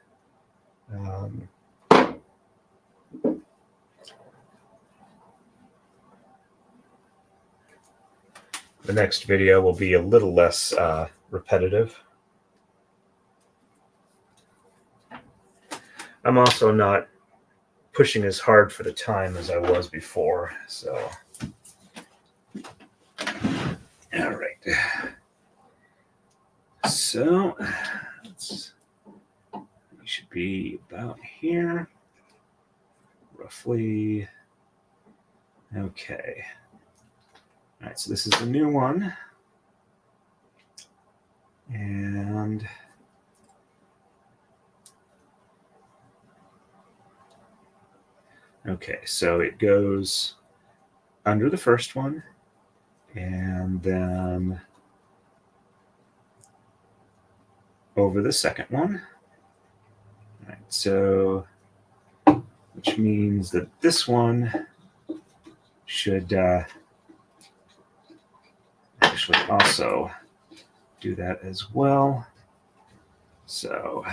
video will be a little less repetitive. I'm also not pushing as hard for the time as I was before. So, all right. So, we should be about here, roughly. Okay. All right, so this is the new one. And okay, so it goes under the first one and then over the second one. All right, so which means that this one should actually also do that as well. So,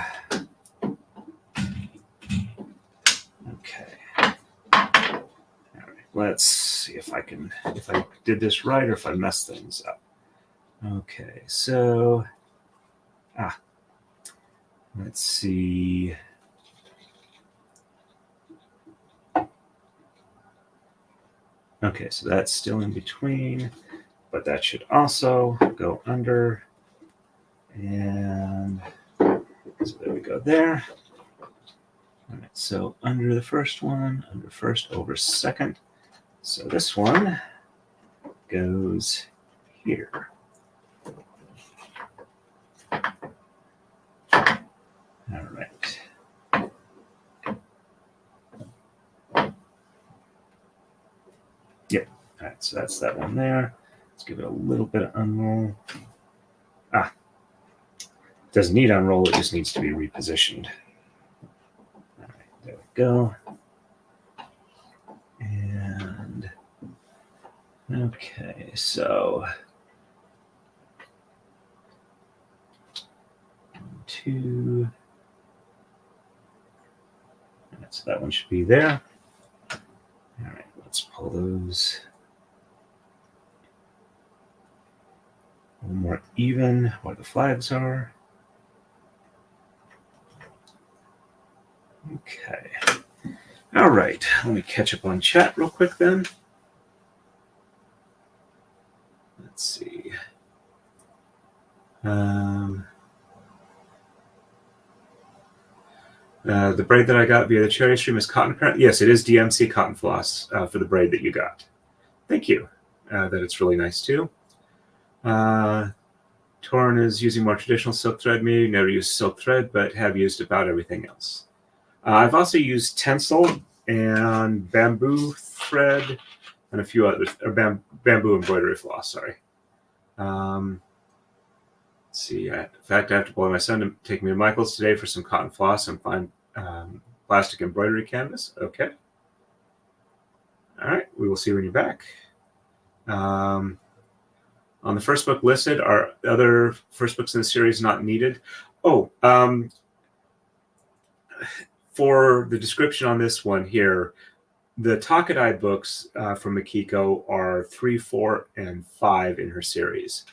okay. All right, let's see if I did this right or if I messed things up. Okay, so, let's see. Okay, so that's still in between, but that should also go under. And so there we go there. All right, so under the first one, under first, over second. So this one goes here. All right. Yep. All right, so that's that one there. Let's give it a little bit of unroll. It doesn't need unroll, it just needs to be repositioned. All right, there we go. And okay, so 1, 2. So that one should be there. All right, let's pull those a little more even where the flags are. Okay. All right, let me catch up on chat real quick then. Let's see. The braid that I got via the charity stream is cotton apparently. Yes, it is DMC cotton floss for the braid that you got. Thank you. That it's really nice too. Torn is using more traditional silk thread. Me, never used silk thread, but have used about everything else. I've also used tencel and bamboo thread and a few others, or bamboo embroidery floss, sorry. Let's see, in fact, I have to borrow my son to take me to Michael's today for some cotton floss and fine plastic embroidery canvas. Okay. All right, we will see you when you're back. On the first book listed, are other first books in the series not needed? Oh, for the description on this one here, the Taka-Dai books from Makiko are 3, 4, and 5 in her series.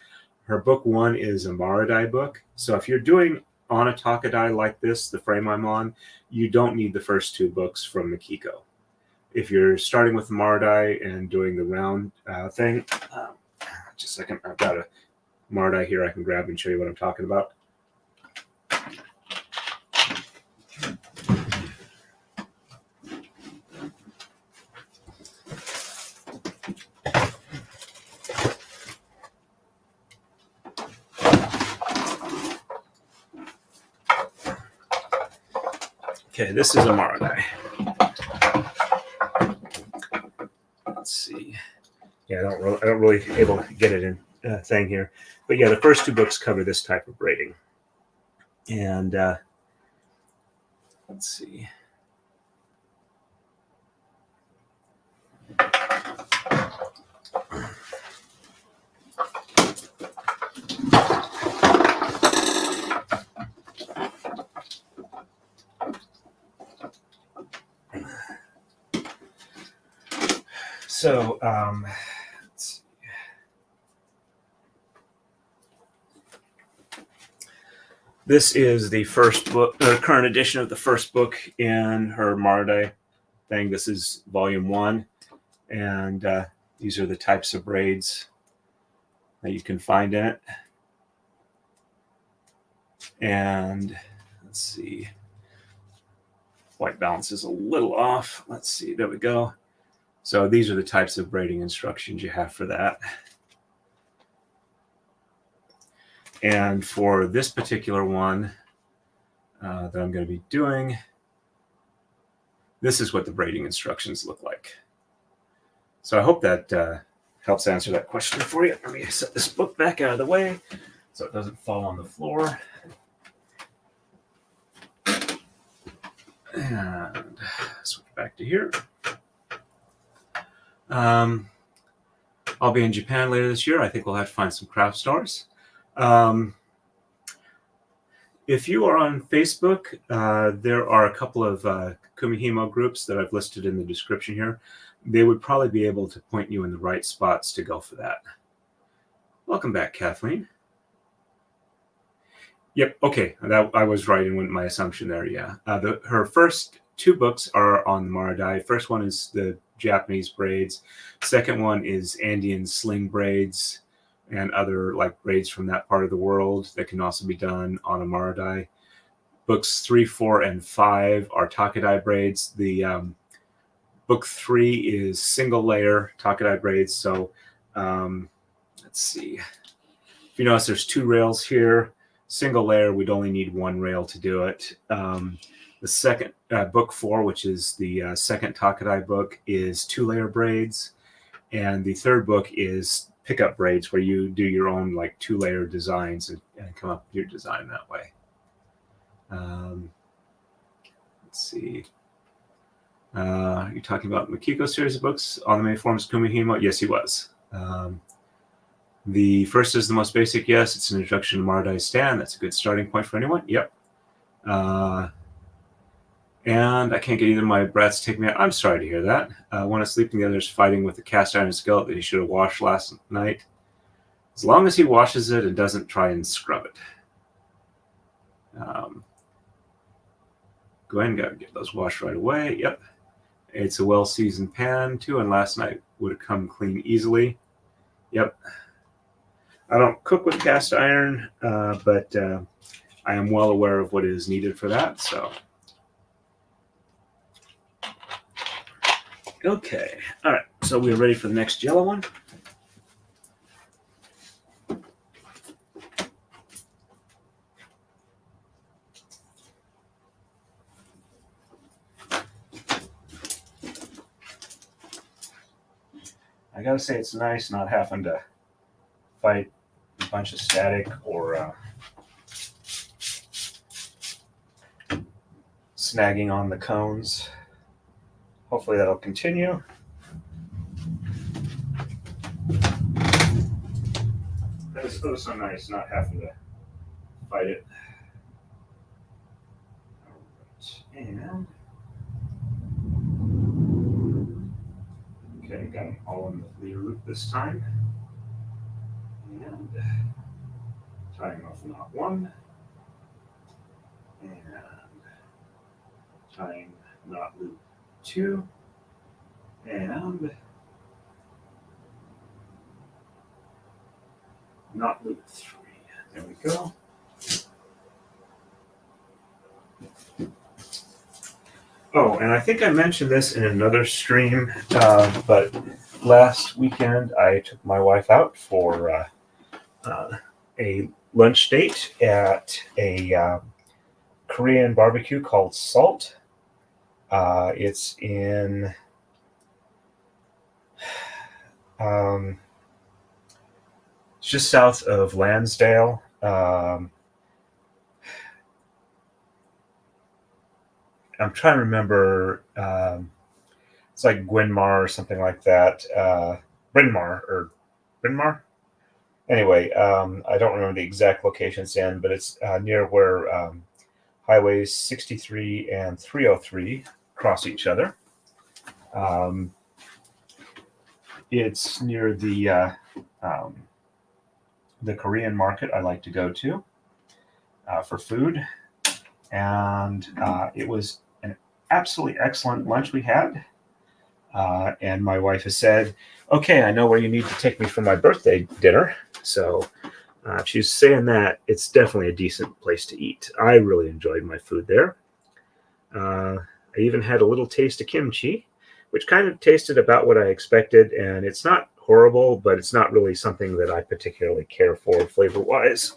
Her book 1 is a Maradai book. So if you're doing on a Taka-Dai like this, the frame I'm on, you don't need the first 2 books from Makiko. If you're starting with the Maradai and doing the round thing, just a second, I've got a Maradai here I can grab and show you what I'm talking about. Okay, this is a Maradai. Let's see. Yeah, I don't really able to get it in thing here, but yeah, the first 2 books cover this type of braiding. And let's see. So, let's see. This is the first book, or current edition of the first book in her Mara-Dai thing. This is volume 1, and these are the types of braids that you can find in it. And let's see, white balance is a little off. Let's see, there we go. So these are the types of braiding instructions you have for that. And for this particular one that I'm going to be doing, this is what the braiding instructions look like. So I hope that helps answer that question for you. Let me set this book back out of the way so it doesn't fall on the floor. And switch back to here. I'll be in Japan later this year. I think we'll have to find some craft stores. If you are on Facebook, there are a couple of Kumihimo groups that I've listed in the description here. They would probably be able to point you in the right spots to go for that. Welcome back, Kathleen. Yep, okay, I was right in my assumption there, yeah. Her first 2 books are on the Mara-Dai. First one is the Japanese braids. Second one is Andean sling braids and other like braids from that part of the world that can also be done on a Mara-Dai. Books 3, 4, and 5 are Taka-Dai braids. The book 3 is single layer Taka-Dai braids. So let's see. If you notice, there's 2 rails here. Single layer, we'd only need 1 rail to do it. The second book 4, which is the second Taka-Dai book, is 2-layer braids, and the third book is pick-up braids, where you do your own like 2-layer designs and come up with your design that way. Let's see. You're talking about Makiko series of books on the main forms Kumihimo? Yes, he was. The first is the most basic. Yes, it's an introduction to Mara-Dai stand. That's a good starting point for anyone. Yep. And I can't get either of my brats to take me out. I'm sorry to hear that. One is sleeping, the other is fighting with the cast iron skillet that he should have washed last night. As long as he washes it and doesn't try and scrub it. Go ahead and gotta get those washed right away. Yep. It's a well-seasoned pan too, and last night would have come clean easily. Yep. I don't cook with cast iron, but I am well aware of what is needed for that. So, okay, all right. So we're ready for the next yellow one. I gotta say, it's nice not having to fight a bunch of static or snagging on the cones. Hopefully that'll continue. It's so nice not having to fight it. All right. And okay, got them all in the clear loop this time. And tying off knot 1. And tying knot loop 2. And knot loop 3. There we go. Oh, and I think I mentioned this in another stream, but last weekend I took my wife out for a lunch date at a Korean barbecue called Salt. It's in it's just south of Lansdale. I'm trying to remember. It's like Gwynmar or something like that. Bryn Mawr. Anyway, I don't remember the exact location it's in, but it's near where highways 63 and 303 cross each other. It's near the Korean market I like to go to. for food. And it was an absolutely excellent lunch we had. And my wife has said, okay, I know where you need to take me for my birthday dinner. So she's saying that it's definitely a decent place to eat. I really enjoyed my food there. I even had a little taste of kimchi, which kind of tasted about what I expected. And it's not horrible, but it's not really something that I particularly care for flavor-wise.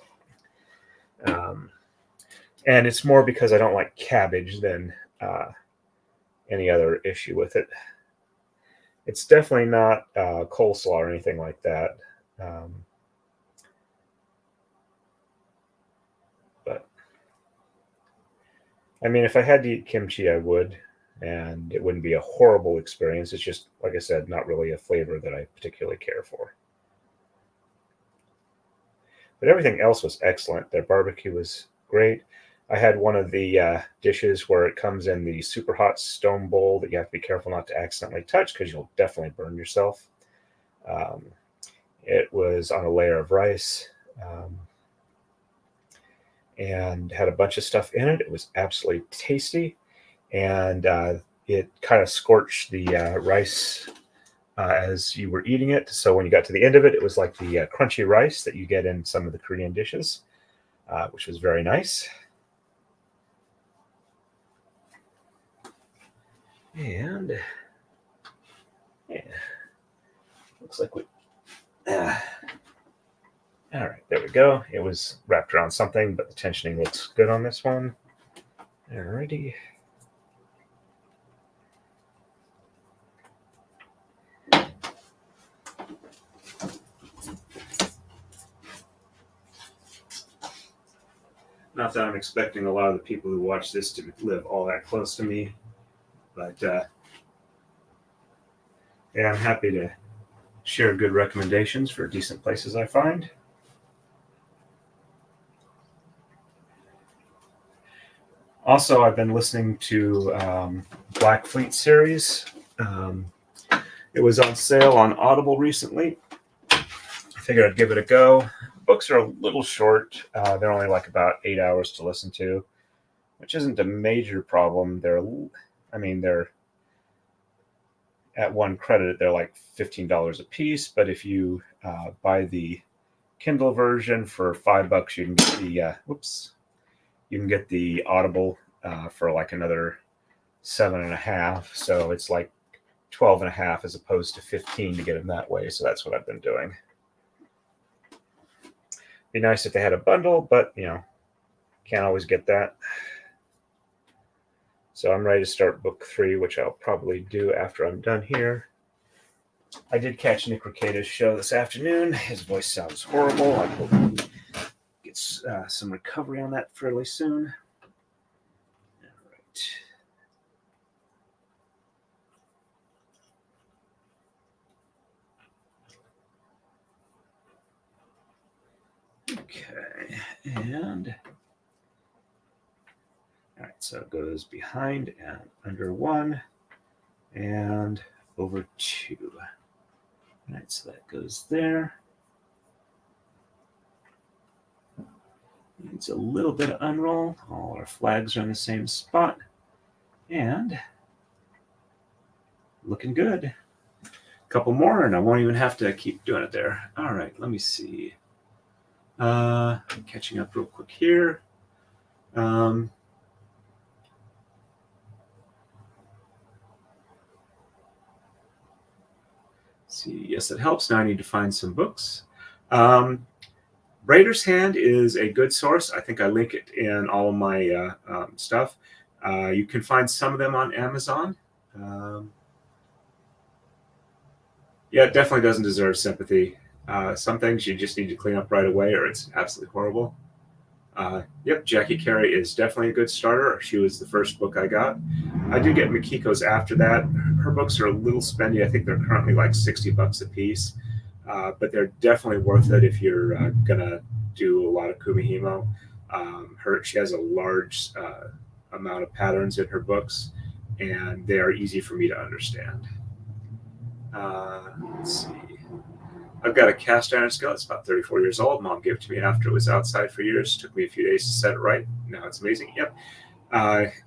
And it's more because I don't like cabbage than any other issue with it. It's definitely not coleslaw or anything like that. But, I mean, if I had to eat kimchi, I would. And it wouldn't be a horrible experience. It's just, like I said, not really a flavor that I particularly care for. But everything else was excellent. Their barbecue was great. I had one of the dishes where it comes in the super hot stone bowl that you have to be careful not to accidentally touch because you'll definitely burn yourself. It was on a layer of rice and had a bunch of stuff in it. It was absolutely tasty, and it kind of scorched the rice as you were eating it. So when you got to the end of it, it was like the crunchy rice that you get in some of the Korean dishes, which was very nice. And yeah, looks like we. All right, there we go. It was wrapped around something, but the tensioning looks good on this one. Alrighty. Not that I'm expecting a lot of the people who watch this to live all that close to me, but yeah, I'm happy to share good recommendations for decent places I find. Also, I've been listening to Black Fleet series. It was on sale on Audible recently. I figured I'd give it a go. Books are a little short. They're only like about 8 hours to listen to, which isn't a major problem. They're at one credit, they're like $15 a piece. But if you buy the Kindle version for $5, you can get the you can get the Audible for like another $7.50. So it's like $12.50 as opposed to $15 to get them that way. So that's what I've been doing. Be nice if they had a bundle, but can't always get that. So I'm ready to start book 3, which I'll probably do after I'm done here. I did catch Nick Rekieta's show this afternoon. His voice sounds horrible. I hope he gets some recovery on that fairly soon. All right. Okay, and all right, so it goes behind and under 1 and over 2. All right, so that goes there. Needs a little bit of unroll. All our flags are in the same spot. And looking good. A couple more, and I won't even have to keep doing it there. All right, let me see. I'm catching up real quick here. See, yes, it helps. Now I need to find some books. Braider's Hand is a good source. I think I link it in all of my stuff. You can find some of them on Amazon. Yeah, it definitely doesn't deserve sympathy. Some things you just need to clean up right away or it's absolutely horrible. Yep, Jackie Carey is definitely a good starter. She was the first book I got. I did get Makiko's after that. Her books are a little spendy. I think they're currently like $60 a piece. But they're definitely worth it if you're going to do a lot of Kumihimo. She has a large amount of patterns in her books, and they are easy for me to understand. Let's see. I've got a cast iron skillet. It's about 34 years old. Mom gave it to me after it was outside for years. Took me a few days to set it right. Now it's amazing. Yep.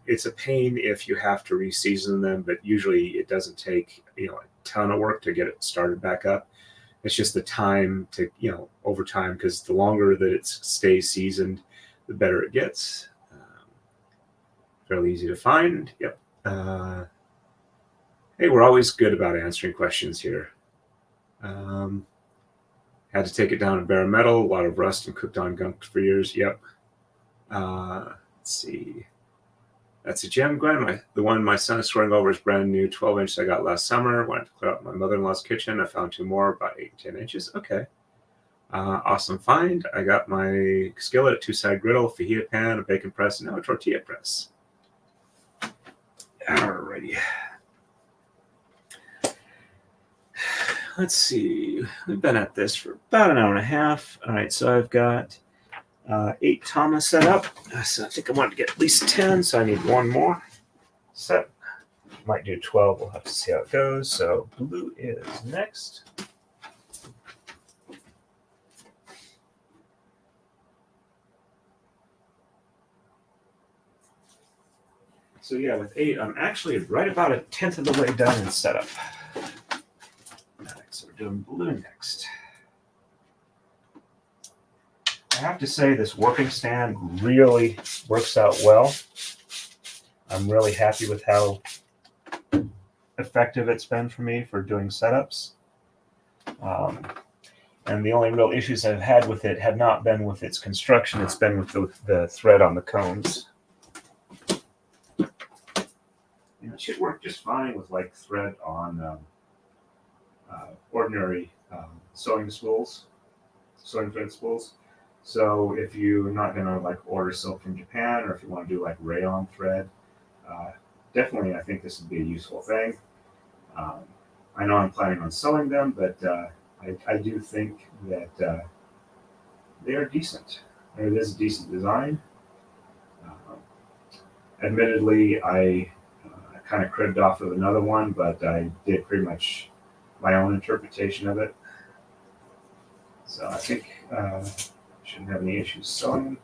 It's a pain if you have to re-season them, but usually it doesn't take a ton of work to get it started back up. It's just the time to over time, because the longer that it stays seasoned, the better it gets. Fairly easy to find. Yep. Hey, we're always good about answering questions here. Had to take it down in bare metal. A lot of rust and cooked on gunk for years. Yep. Let's see. That's a gem, Gwen. The one my son is swearing over is brand new, 12 inches I got last summer. Wanted to clear out my mother-in-law's kitchen. I found two more, about 8 and 10 inches. Okay. Awesome find. I got my skillet, a two-side griddle, fajita pan, a bacon press, and now a tortilla press. Alrighty. Let's see. We've been at this for about an hour and a half. All right, so I've got 8 Tama set up. So I think I wanted to get at least 10, so I need one more set. Might do 12. We'll have to see how it goes. So blue is next. So yeah, with 8, I'm actually right about 1/10 of the way done in setup. All right, so we're doing blue next. I have to say this working stand really works out well. I'm really happy with how effective it's been for me for doing setups. And the only real issues I've had with it have not been with its construction, it's been with the thread on the cones. It should work just fine with like thread on ordinary sewing thread spools. So if you're not going to like order silk from Japan, or if you want to do like rayon thread, definitely I think this would be a useful thing. I know I'm planning on sewing them, but I do think that they are decent. It is a decent design. Admittedly, I kind of cribbed off of another one, but I did pretty much my own interpretation of it. So I think shouldn't have any issues sewing.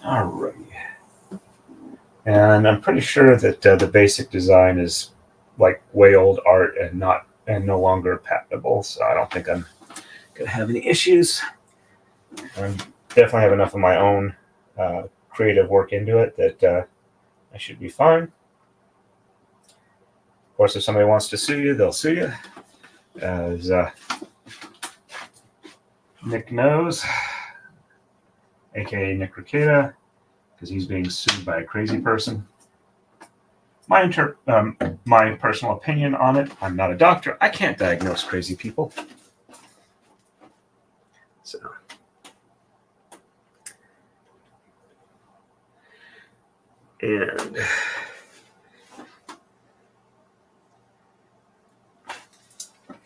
Alright. And I'm pretty sure that the basic design is like way old art and no longer patentable, so I don't think I'm gonna have any issues. I definitely have enough of my own creative work into it that I should be fine. Of course, if somebody wants to sue you, they'll sue you. As Nick knows, aka Nick Ricada, because he's being sued by a crazy person. My personal opinion on it, I'm not a doctor. I can't diagnose crazy people. So. And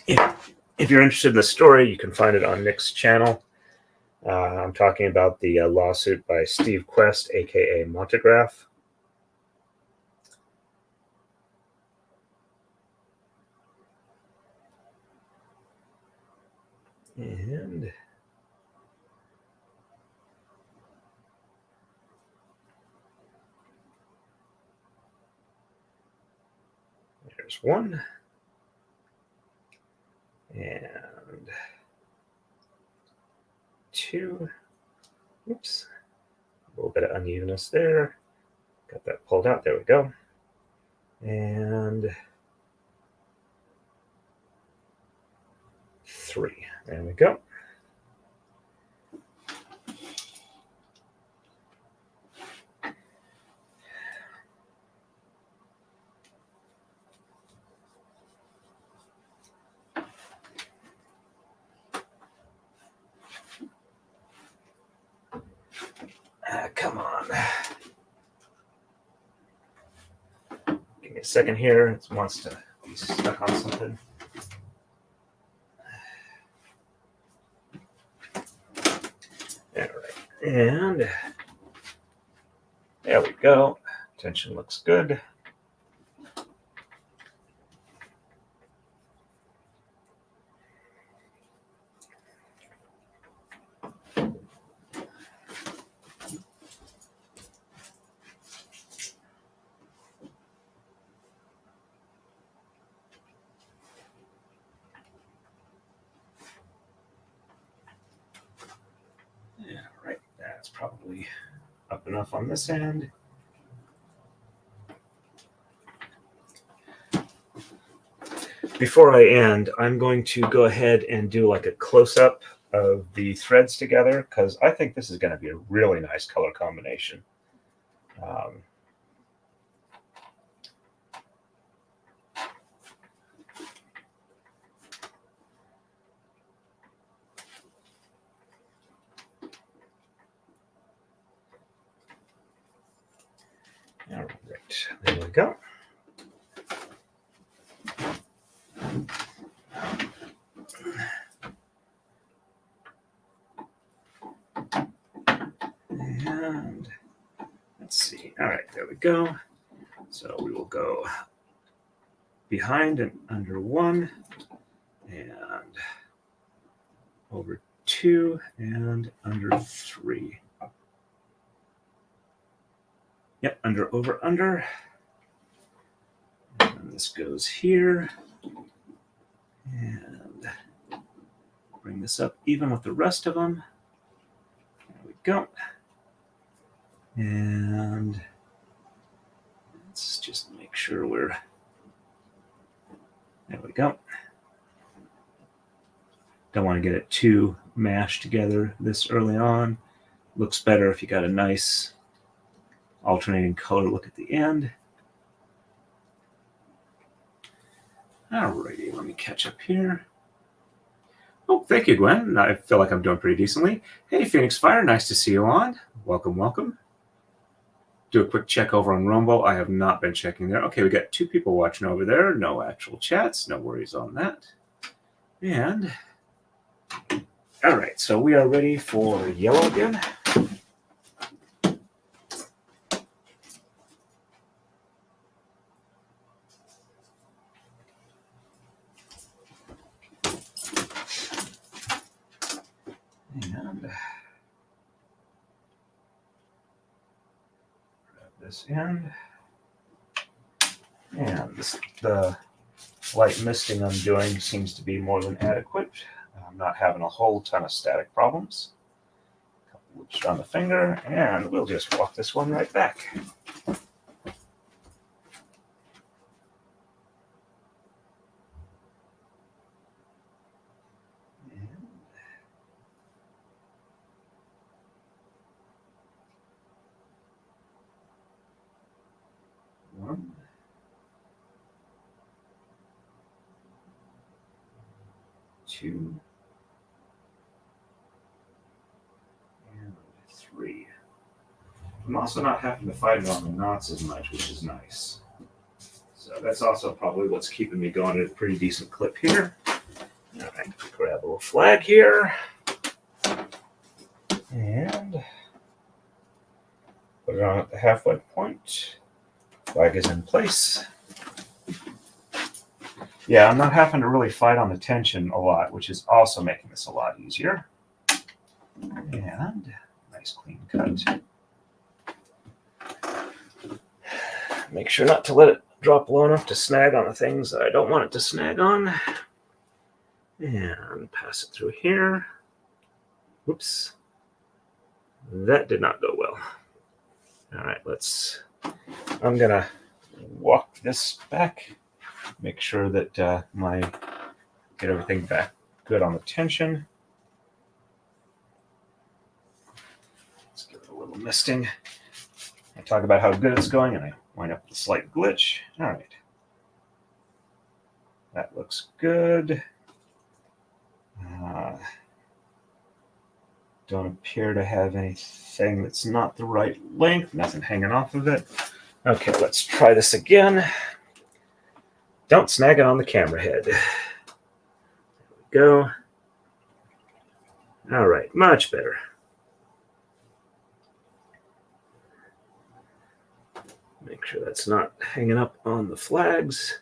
if you're interested in the story, you can find it on Nick's channel. I'm talking about the lawsuit by Steve Quest, aka Montegraph. And there's one. And 2. Oops. A little bit of unevenness there. Got that pulled out. There we go. And 3. There we go. Come on. Give me a second here. It wants to be stuck on something. All right. And there we go. Tension looks good. enough on this end. Before I end, I'm going to go ahead and do like a close-up of the threads together, because I think this is going to be a really nice color combination. All right, there we go. And let's see. All right, there we go. So we will go behind and under 1, and over 2, and under 3. Yep, under, over, under. And this goes here. And bring this up even with the rest of them. There we go. And let's just make sure we're, there we go. Don't want to get it too mashed together this early on. Looks better if you got a nice alternating color look at the end. Alrighty, let me catch up here. Oh, thank you, Gwen. I feel like I'm doing pretty decently. Hey, Phoenix Fire, nice to see you on. Welcome, welcome. Do a quick check over on Rumble. I have not been checking there. Okay, we got 2 people watching over there. No actual chats. No worries on that. And, all right, so we are ready for yellow again. And grab this end. And the light misting I'm doing seems to be more than adequate. I'm not having a whole ton of static problems. A couple loops around the finger, and we'll just walk this one right back. One, 2, and 3. I'm also not having to fight it on the knots as much, which is nice. So that's also probably what's keeping me going at a pretty decent clip here. All right, grab a little flag here. And put it on at the halfway point. Flag is in place. Yeah, I'm not having to really fight on the tension a lot, which is also making this a lot easier. And nice clean cut. Make sure not to let it drop low enough to snag on the things that I don't want it to snag on. And pass it through here. Whoops. That did not go well. All right, I'm gonna walk this back, make sure that get everything back good on the tension. Let's give it a little misting. I talk about how good it's going, and I wind up with a slight glitch. All right. That looks good. Don't appear to have anything that's not the right length, nothing hanging off of it. Okay, let's try this again. Don't snag it on the camera head. There we go. All right, much better. Make sure that's not hanging up on the flags.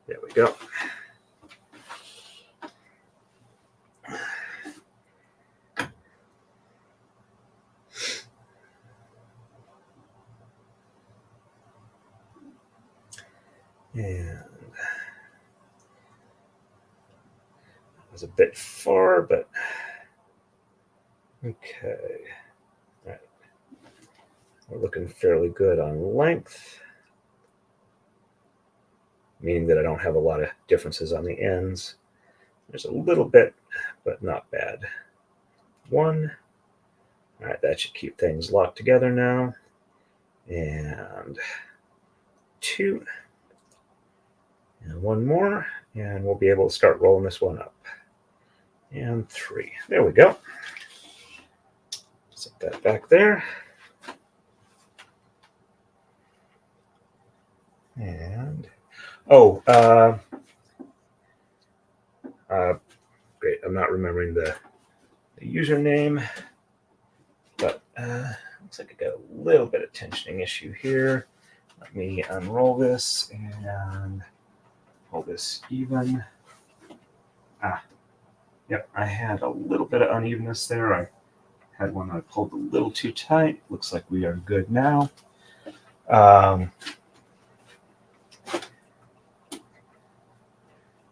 There we go. And that was a bit far, but okay. All right. We're looking fairly good on length, meaning that I don't have a lot of differences on the ends. There's a little bit, but not bad. 1. All right, that should keep things locked together now. And 2. And 1 more, and we'll be able to start rolling this one up. And 3. There we go. Set that back there. And, great, I'm not remembering the username, but looks like I got a little bit of tensioning issue here. Let me unroll this and pull this even. Yep, I had a little bit of unevenness there. I had one I pulled a little too tight. Looks like we are good now.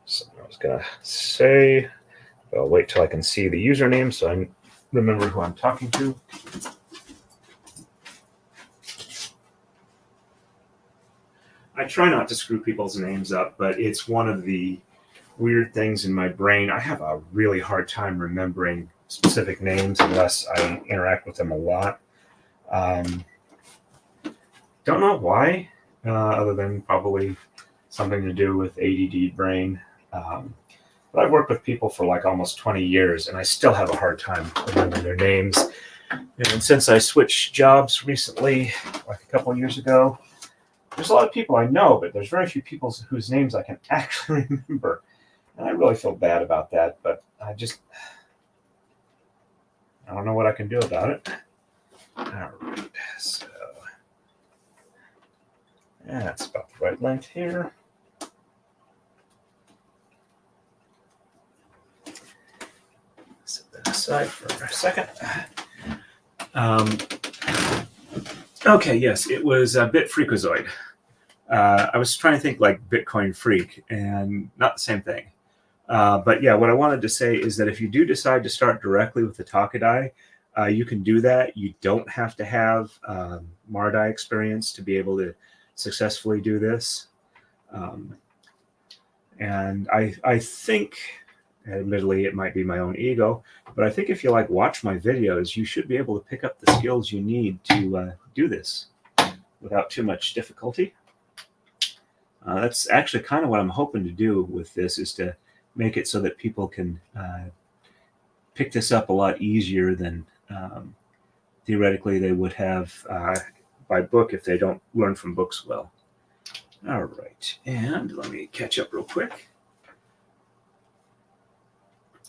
So I was going to say, I'll wait till I can see the username so I remember who I'm talking to. I try not to screw people's names up, but it's one of the weird things in my brain. I have a really hard time remembering specific names unless I interact with them a lot. Don't know why, other than probably something to do with ADD brain. But I've worked with people for like almost 20 years, and I still have a hard time remembering their names. And since I switched jobs recently, like a couple of years ago, there's a lot of people I know, but there's very few people whose names I can actually remember. And I really feel bad about that, but I don't know what I can do about it. All right, so that's about the right length here. Set that aside for a second. Okay, yes, it was a bit freakazoid. I was trying to think like Bitcoin freak, and not the same thing. But yeah, what I wanted to say is that if you do decide to start directly with the Taka-Dai, you can do that. You don't have to have Mardai experience to be able to successfully do this. And I think, admittedly, it might be my own ego, but I think if you watch my videos, you should be able to pick up the skills you need to do this without too much difficulty. That's actually kind of what I'm hoping to do with this, is to make it so that people can pick this up a lot easier than theoretically they would have by book if they don't learn from books well. All right, and let me catch up real quick.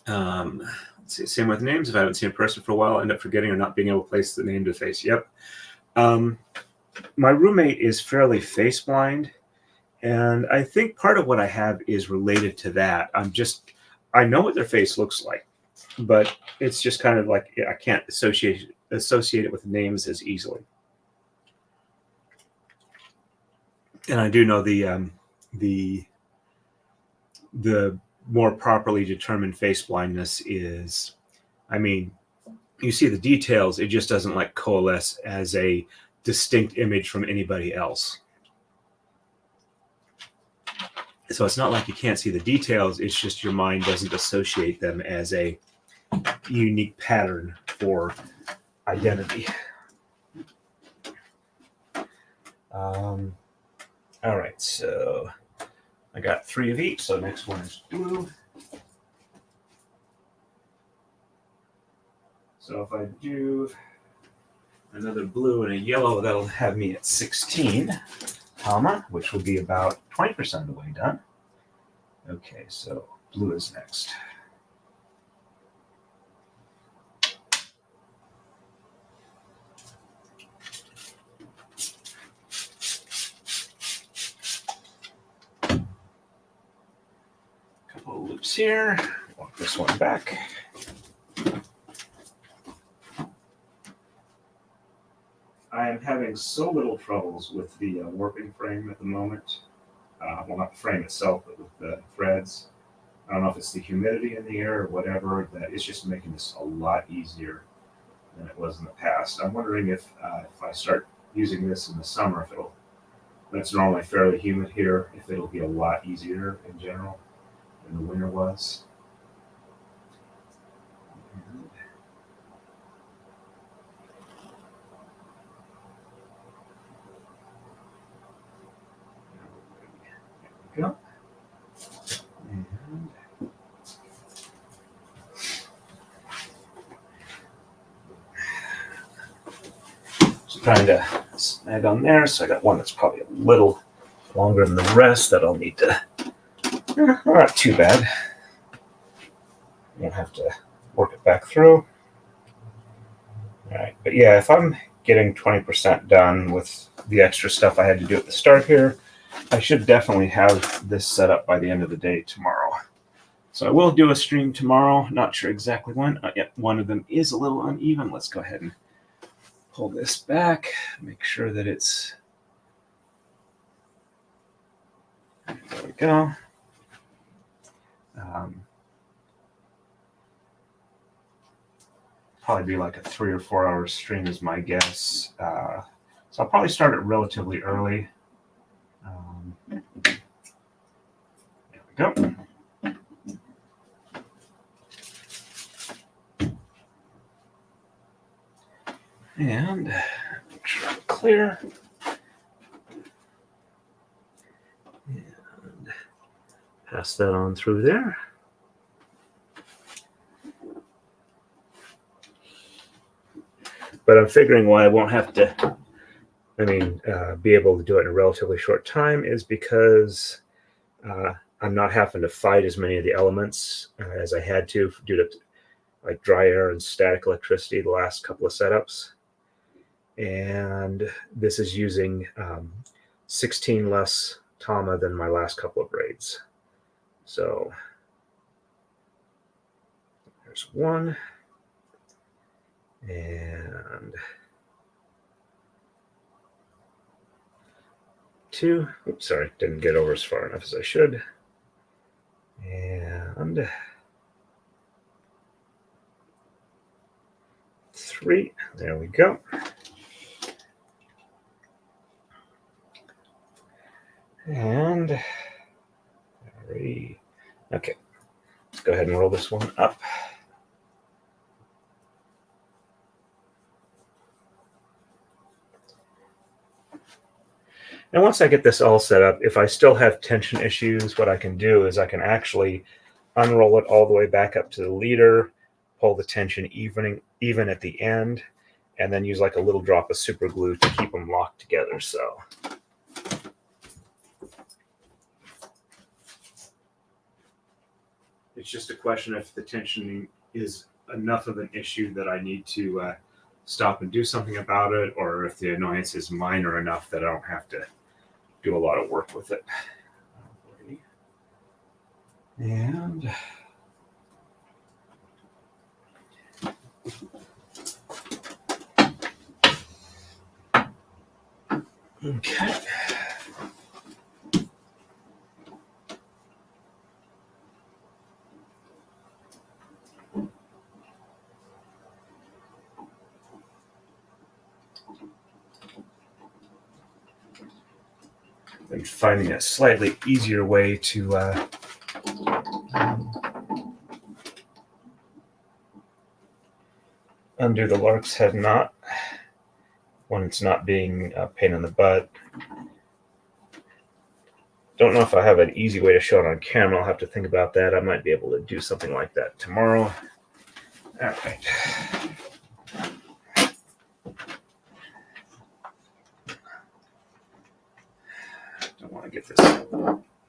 Let's see, same with names. If I haven't seen a person for a while, I end up forgetting or not being able to place the name to face. Yep. My roommate is fairly face blind, and I think part of what I have is related to that. I know what their face looks like, but it's just kind of like I can't associate it with names as easily. And I do know the more properly determined face blindness is, I mean, you see the details, it just doesn't coalesce as a distinct image from anybody else. So it's not like you can't see the details, it's just your mind doesn't associate them as a unique pattern for identity. All right, so I got 3 of each, so next one is blue. So if I do another blue and a yellow, that'll have me at 16, which will be about 20% of the way done. Okay, so blue is next. Couple of loops here. Walk this one back. I am having so little troubles with the warping frame at the moment. Well, not the frame itself, but with the threads. I don't know if it's the humidity in the air or whatever, that it's just making this a lot easier than it was in the past. I'm wondering if I start using this in the summer, if that's normally fairly humid here, if it'll be a lot easier in general than the winter was. Go. And just trying to snag on there, so I got one that's probably a little longer than the rest that I'll need to. Not too bad. Won't have to work it back through. All right, but yeah, if I'm getting 20% done with the extra stuff I had to do at the start here, I should definitely have this set up by the end of the day tomorrow. So I will do a stream tomorrow. Not sure exactly when. Yep, one of them is a little uneven. Let's go ahead and pull this back. Make sure that it's... There we go. Probably be like a 3 or 4 hour stream is my guess. So I'll probably start it relatively early. There we go. And make sure I'm clear. And pass that on through there. But I'm figuring why I won't have to, be able to do it in a relatively short time is because I'm not having to fight as many of the elements as I had to due to like dry air and static electricity the last couple of setups. And this is using 16 less Tama than my last couple of braids. So there's one. And 2. Oops, sorry, didn't get over as far enough as I should. And 3. There we go. And 3. Okay, let's go ahead and roll this one up. And once I get this all set up, if I still have tension issues, what I can do is I can actually unroll it all the way back up to the leader, pull the tension even at the end, and then use like a little drop of super glue to keep them locked together. So it's just a question if the tensioning is enough of an issue that I need to stop and do something about it, or if the annoyance is minor enough that I don't have to do a lot of work with it. And okay. And finding a slightly easier way to undo the lark's head knot when it's not being a pain in the butt. Don't know if I have an easy way to show it on camera. I'll have to think about that. I might be able to do something like that tomorrow. All right. Don't want to get this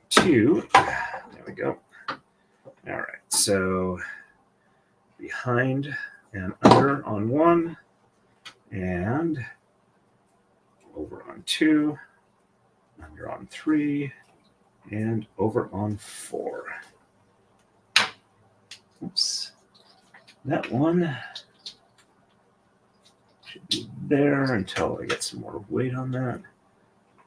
too. There we go. All right. So behind and under on 1, and over on 2, under on 3, and over on 4. Oops. That one should be there until I get some more weight on that.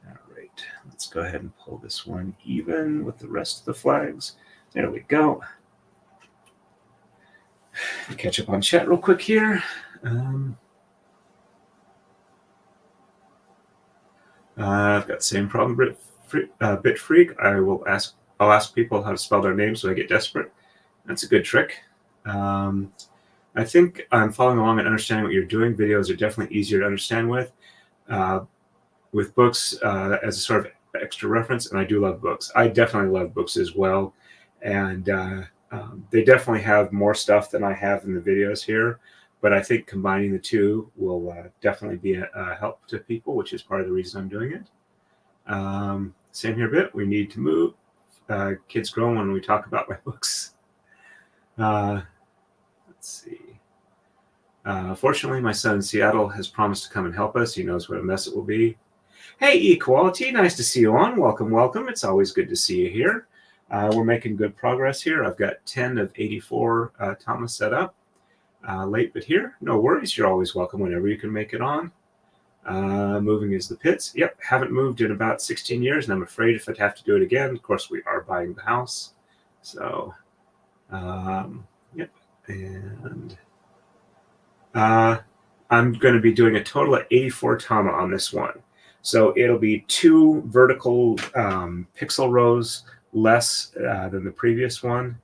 All right, let's go ahead and pull this one even with the rest of the flags. There we go. Catch up on chat real quick here. I've got the same problem, Bit Freak. I'll ask people how to spell their names when I get desperate. That's a good trick. I think I'm following along and understanding what you're doing. Videos are definitely easier to understand with books as a sort of extra reference, and I do love books. I definitely love books as well, and they definitely have more stuff than I have in the videos here, but I think combining the two will definitely be a help to people, which is part of the reason I'm doing it. Same here, Bit. We need to move. Kids grow when we talk about my books. Let's see. Fortunately, my son in Seattle has promised to come and help us. He knows what a mess it will be. Hey, Equality, nice to see you on. Welcome, welcome. It's always good to see you here. We're making good progress here. I've got 10 of 84 Tama set up. Late, but here. No worries. You're always welcome whenever you can make it on. Moving is the pits. Yep, haven't moved in about 16 years, and I'm afraid if I'd have to do it again. Of course, we are buying the house. So, yep. And I'm going to be doing a total of 84 Tama on this one. So it'll be 2 vertical pixel rows less than the previous one.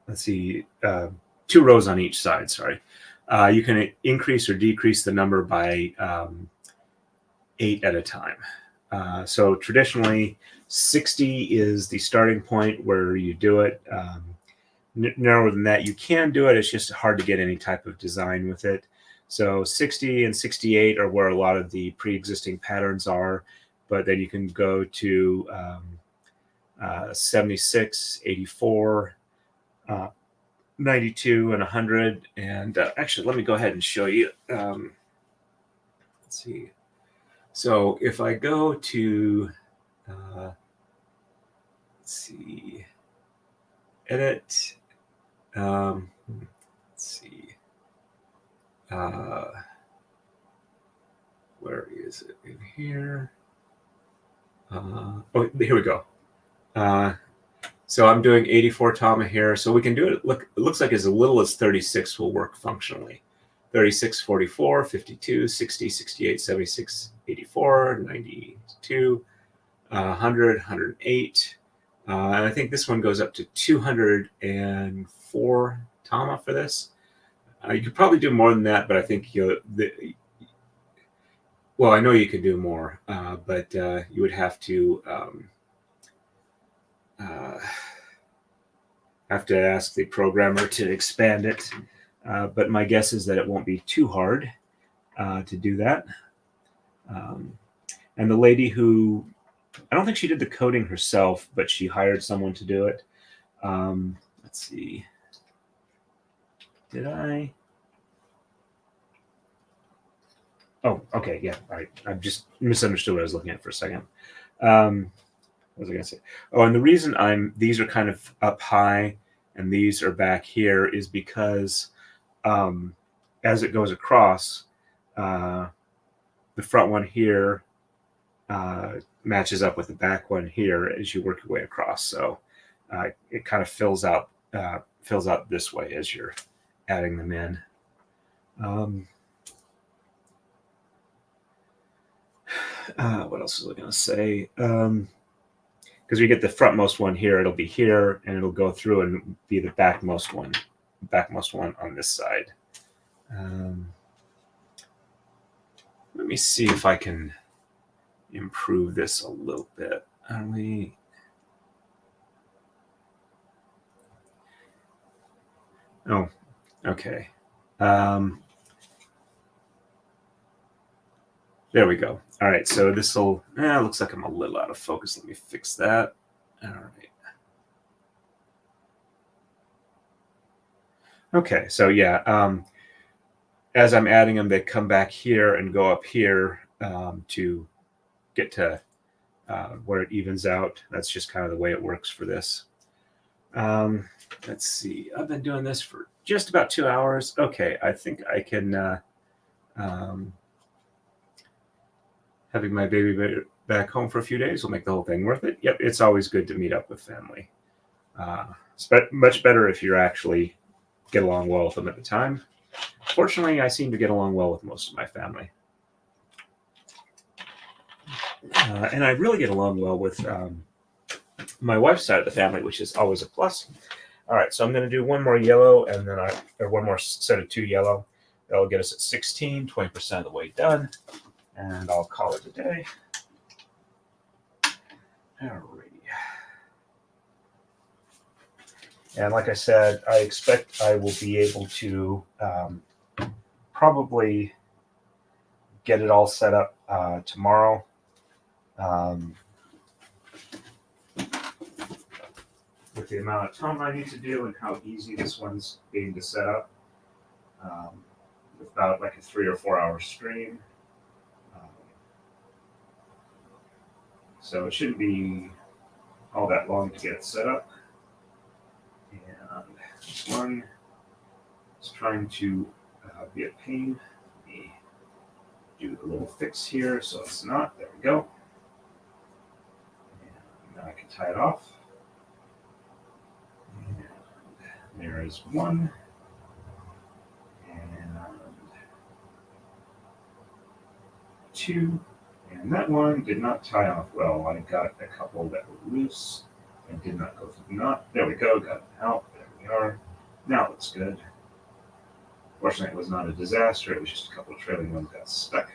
Let's see, 2 rows on each side, sorry. You can increase or decrease the number by 8 at a time. So traditionally, 60 is the starting point where you do it. Narrower than that, you can do it. It's just hard to get any type of design with it. So 60 and 68 are where a lot of the pre-existing patterns are, but then you can go to 76, 84, 92, and 100. And actually, let me go ahead and show you. Let's see. So if I go to, let's see, edit, let's see. Where is it in here? Oh, here we go. So I'm doing 84 Tama here. So we can do it. Look, it looks like as little as 36 will work functionally. 36, 44, 52, 60, 68, 76, 84, 92, 100, 108. And I think this one goes up to 204 Tama for this. You could probably do more than that, but I think well, I know you could do more, but you would have to ask the programmer to expand it. But my guess is that it won't be too hard to do that. And the lady who, I don't think she did the coding herself, but she hired someone to do it. Let's see. Did I? Oh, okay, yeah, all right. I just misunderstood what I was looking at for a second. What was I going to say? Oh, and the reason these are kind of up high and these are back here is because as it goes across, the front one here matches up with the back one here as you work your way across. So it kind of fills out this way as you're adding them in. What else was I going to say? Because we get the frontmost one here, it'll be here, and it'll go through and be the backmost one on this side. Let me see if I can improve this a little bit. Oh, okay. There we go. All right, so this will, looks like I'm a little out of focus. Let me fix that. All right. Okay, so yeah, as I'm adding them, they come back here and go up here to get to where it evens out. That's just kind of the way it works for this. Let's see. I've been doing this for just about 2 hours. Okay, I think I can... having my baby back home for a few days will make the whole thing worth it. Yep, it's always good to meet up with family. It's much better if you actually get along well with them at the time. Fortunately, I seem to get along well with most of my family. And I really get along well with my wife's side of the family, which is always a plus. All right, so I'm going to do one more yellow, and then or one more set of 2 yellow. That'll get us at 16, 20% of the way done, and I'll call it a day. Alrighty. And like I said, I expect I will be able to probably get it all set up tomorrow. With the amount of time I need to do and how easy this one's being to set up. About like a 3 or 4 hour stream. So it shouldn't be all that long to get it set up. And this one is trying to be a pain. Let me do the little fix here so it's not. There we go. And now I can tie it off. And there is one. And 2. And that one did not tie off well. I got a couple that were loose and did not go through the knot. There we go, got it out. There we are. Now it looks good. Fortunately, it was not a disaster. It was just a couple of trailing ones got stuck.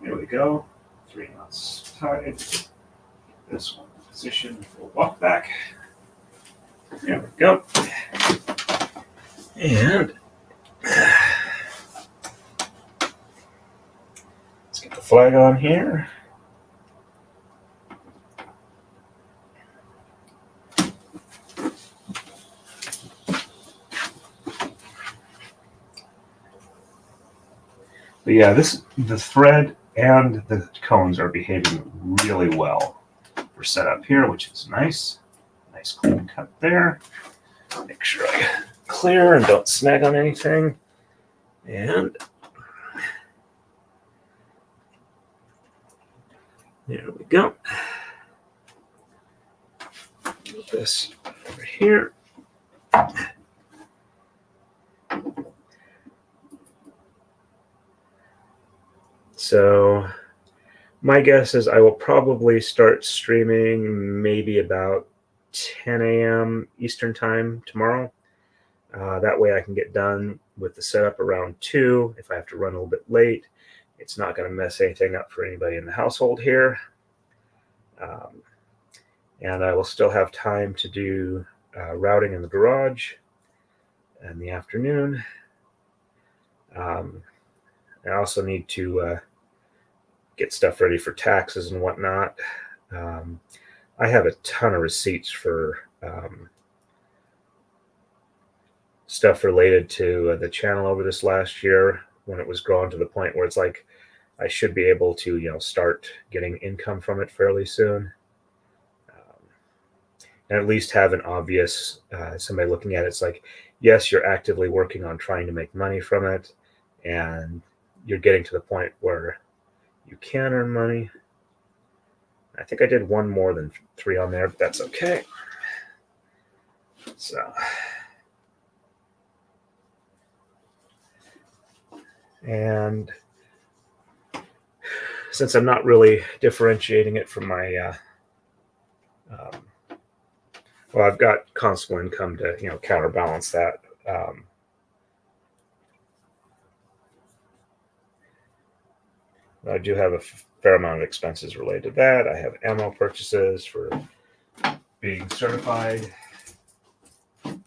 There we go. 3 knots tied. This one in position. We'll walk back. There we go. And let's get the flag on here. But yeah, the thread and the cones are behaving really well for setup here, which is nice. Nice clean cut there. Make sure I clear and don't snag on anything. And there we go. Move this over here. So my guess is I will probably start streaming maybe about 10 a.m. Eastern time tomorrow. That way I can get done with the setup around 2. If I have to run a little bit late, it's not going to mess anything up for anybody in the household here. And I will still have time to do routing in the garage in the afternoon. I also need to get stuff ready for taxes and whatnot. I have a ton of receipts for stuff related to the channel over this last year when it was growing to the point where it's like I should be able to, start getting income from it fairly soon. And at least have an obvious somebody looking at it. It's like, yes, you're actively working on trying to make money from it, and you're getting to the point where you can earn money. I think I did one more than 3 on there, but that's okay. So, and since I'm not really differentiating it from my, well, I've got constable income to, counterbalance that. I do have a fair amount of expenses related to that. I have ammo purchases for being certified. I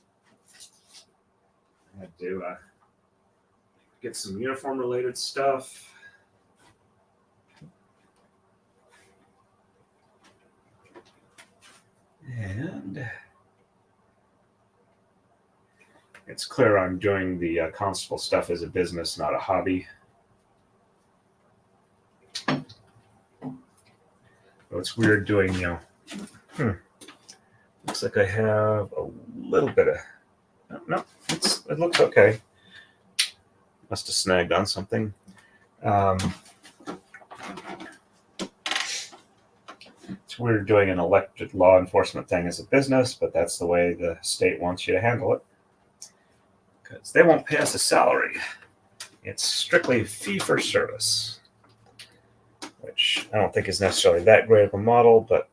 had to get some uniform related stuff. And it's clear I'm doing the constable stuff as a business, not a hobby. So it's weird doing, looks like I have a little bit of, no, it looks okay. Must have snagged on something. It's weird doing an elected law enforcement thing as a business, but that's the way the state wants you to handle it. Because they won't pay us a salary. It's strictly fee for service. which I don't think is necessarily that great of a model, but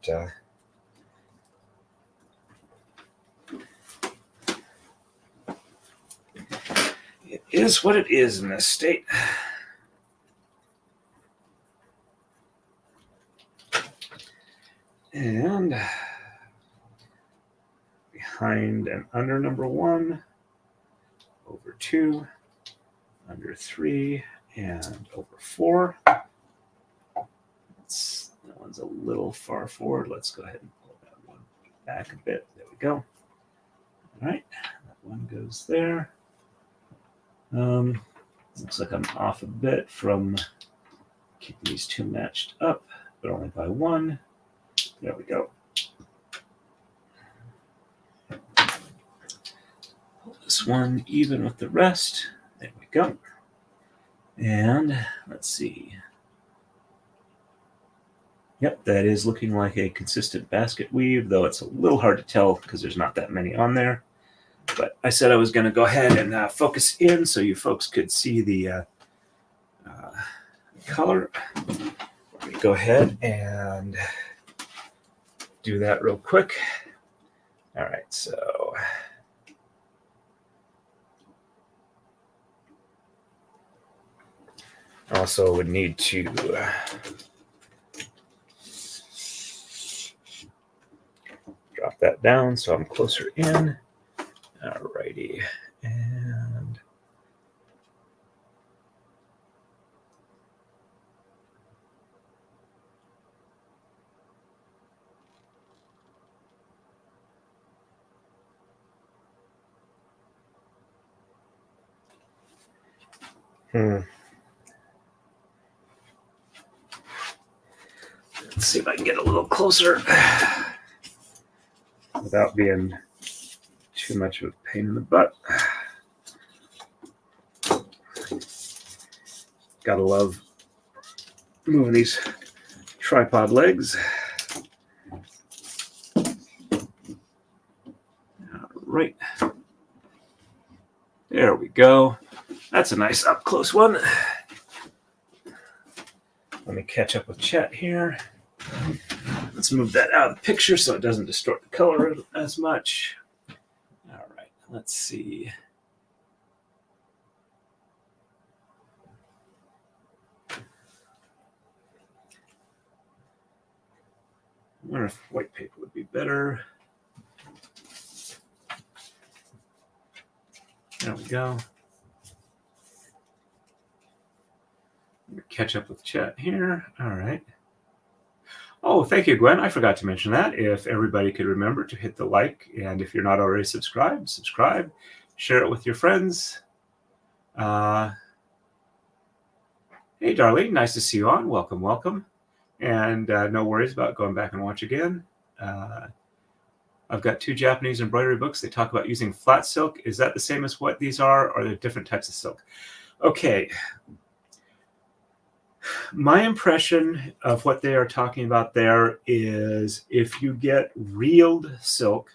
it is what it is in this state. And behind and under number 1, over 2, under 3, and over 4. That one's a little far forward. Let's go ahead and pull that one back a bit. There we go. All right, that one goes there. Looks like I'm off a bit from keeping these two matched up, but only by 1. There we go. Pull this one even with the rest. There we go. And let's see. Yep, that is looking like a consistent basket weave, though it's a little hard to tell because there's not that many on there. But I said I was going to go ahead and focus in so you folks could see the color. Let me go ahead and do that real quick. All right, so also would need to drop that down so I'm closer in. All righty, and let's see if I can get a little closer without being too much of a pain in the butt. Gotta love moving these tripod legs. All right. There we go. That's a nice up close one. Let me catch up with chat here. Let's move that out of the picture so it doesn't distort the color as much. All right, let's see. I wonder if white paper would be better. There we go. Catch up with chat here. All right. Oh, thank you, Gwen. I forgot to mention that. If everybody could remember to hit the like, and if you're not already subscribed, subscribe, share it with your friends. Hey, Darlene, nice to see you on. Welcome, welcome. And no worries about going back and watch again. I've got 2 Japanese embroidery books. They talk about using flat silk. Is that the same as what these are, or are there different types of silk? Okay. My impression of what they are talking about there is if you get reeled silk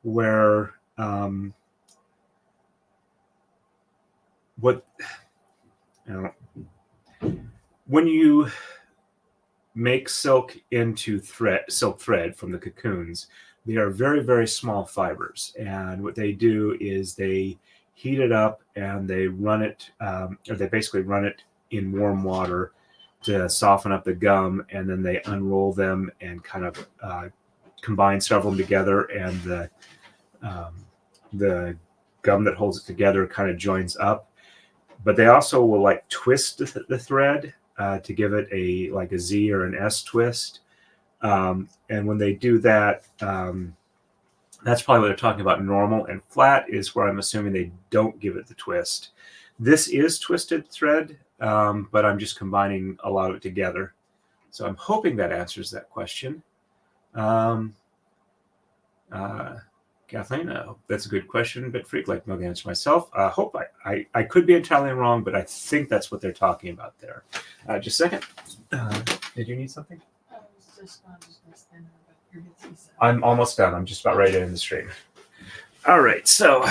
where when you make silk into silk thread from the cocoons, they are very, very small fibers. And what they do is they heat it up and they run it, or they basically run it in warm water to soften up the gum, and then they unroll them and kind of combine several of them together, and the gum that holds it together kind of joins up. But they also will like twist the thread to give it a Z or an S twist. And when they do that, that's probably what they're talking about. Normal and flat is where I'm assuming they don't give it the twist. This is twisted thread, but I'm just combining a lot of it together. So I'm hoping that answers that question. Kathleen, that's a good question, but freak like no answer myself. I hope I could be entirely wrong, but I think that's what they're talking about there. Just a second. Did you need something? I was just stand there, but you're good. I'm almost done. I'm just about ready to end the stream. All right, so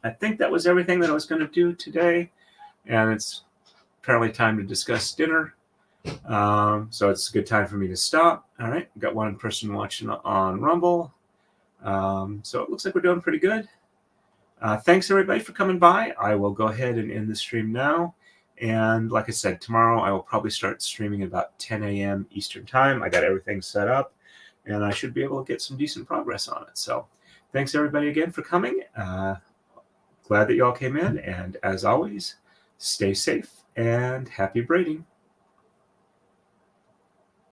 I think that was everything that I was going to do today, and it's apparently time to discuss dinner. So it's a good time for me to stop. All right, got one person watching on Rumble. So it looks like we're doing pretty good. Thanks everybody for coming by. I will go ahead and end the stream now. And like I said, tomorrow I will probably start streaming at about 10 a.m. Eastern time. I got everything set up and I should be able to get some decent progress on it. So thanks everybody again for coming. Glad that you all came in. And as always, stay safe and happy braiding.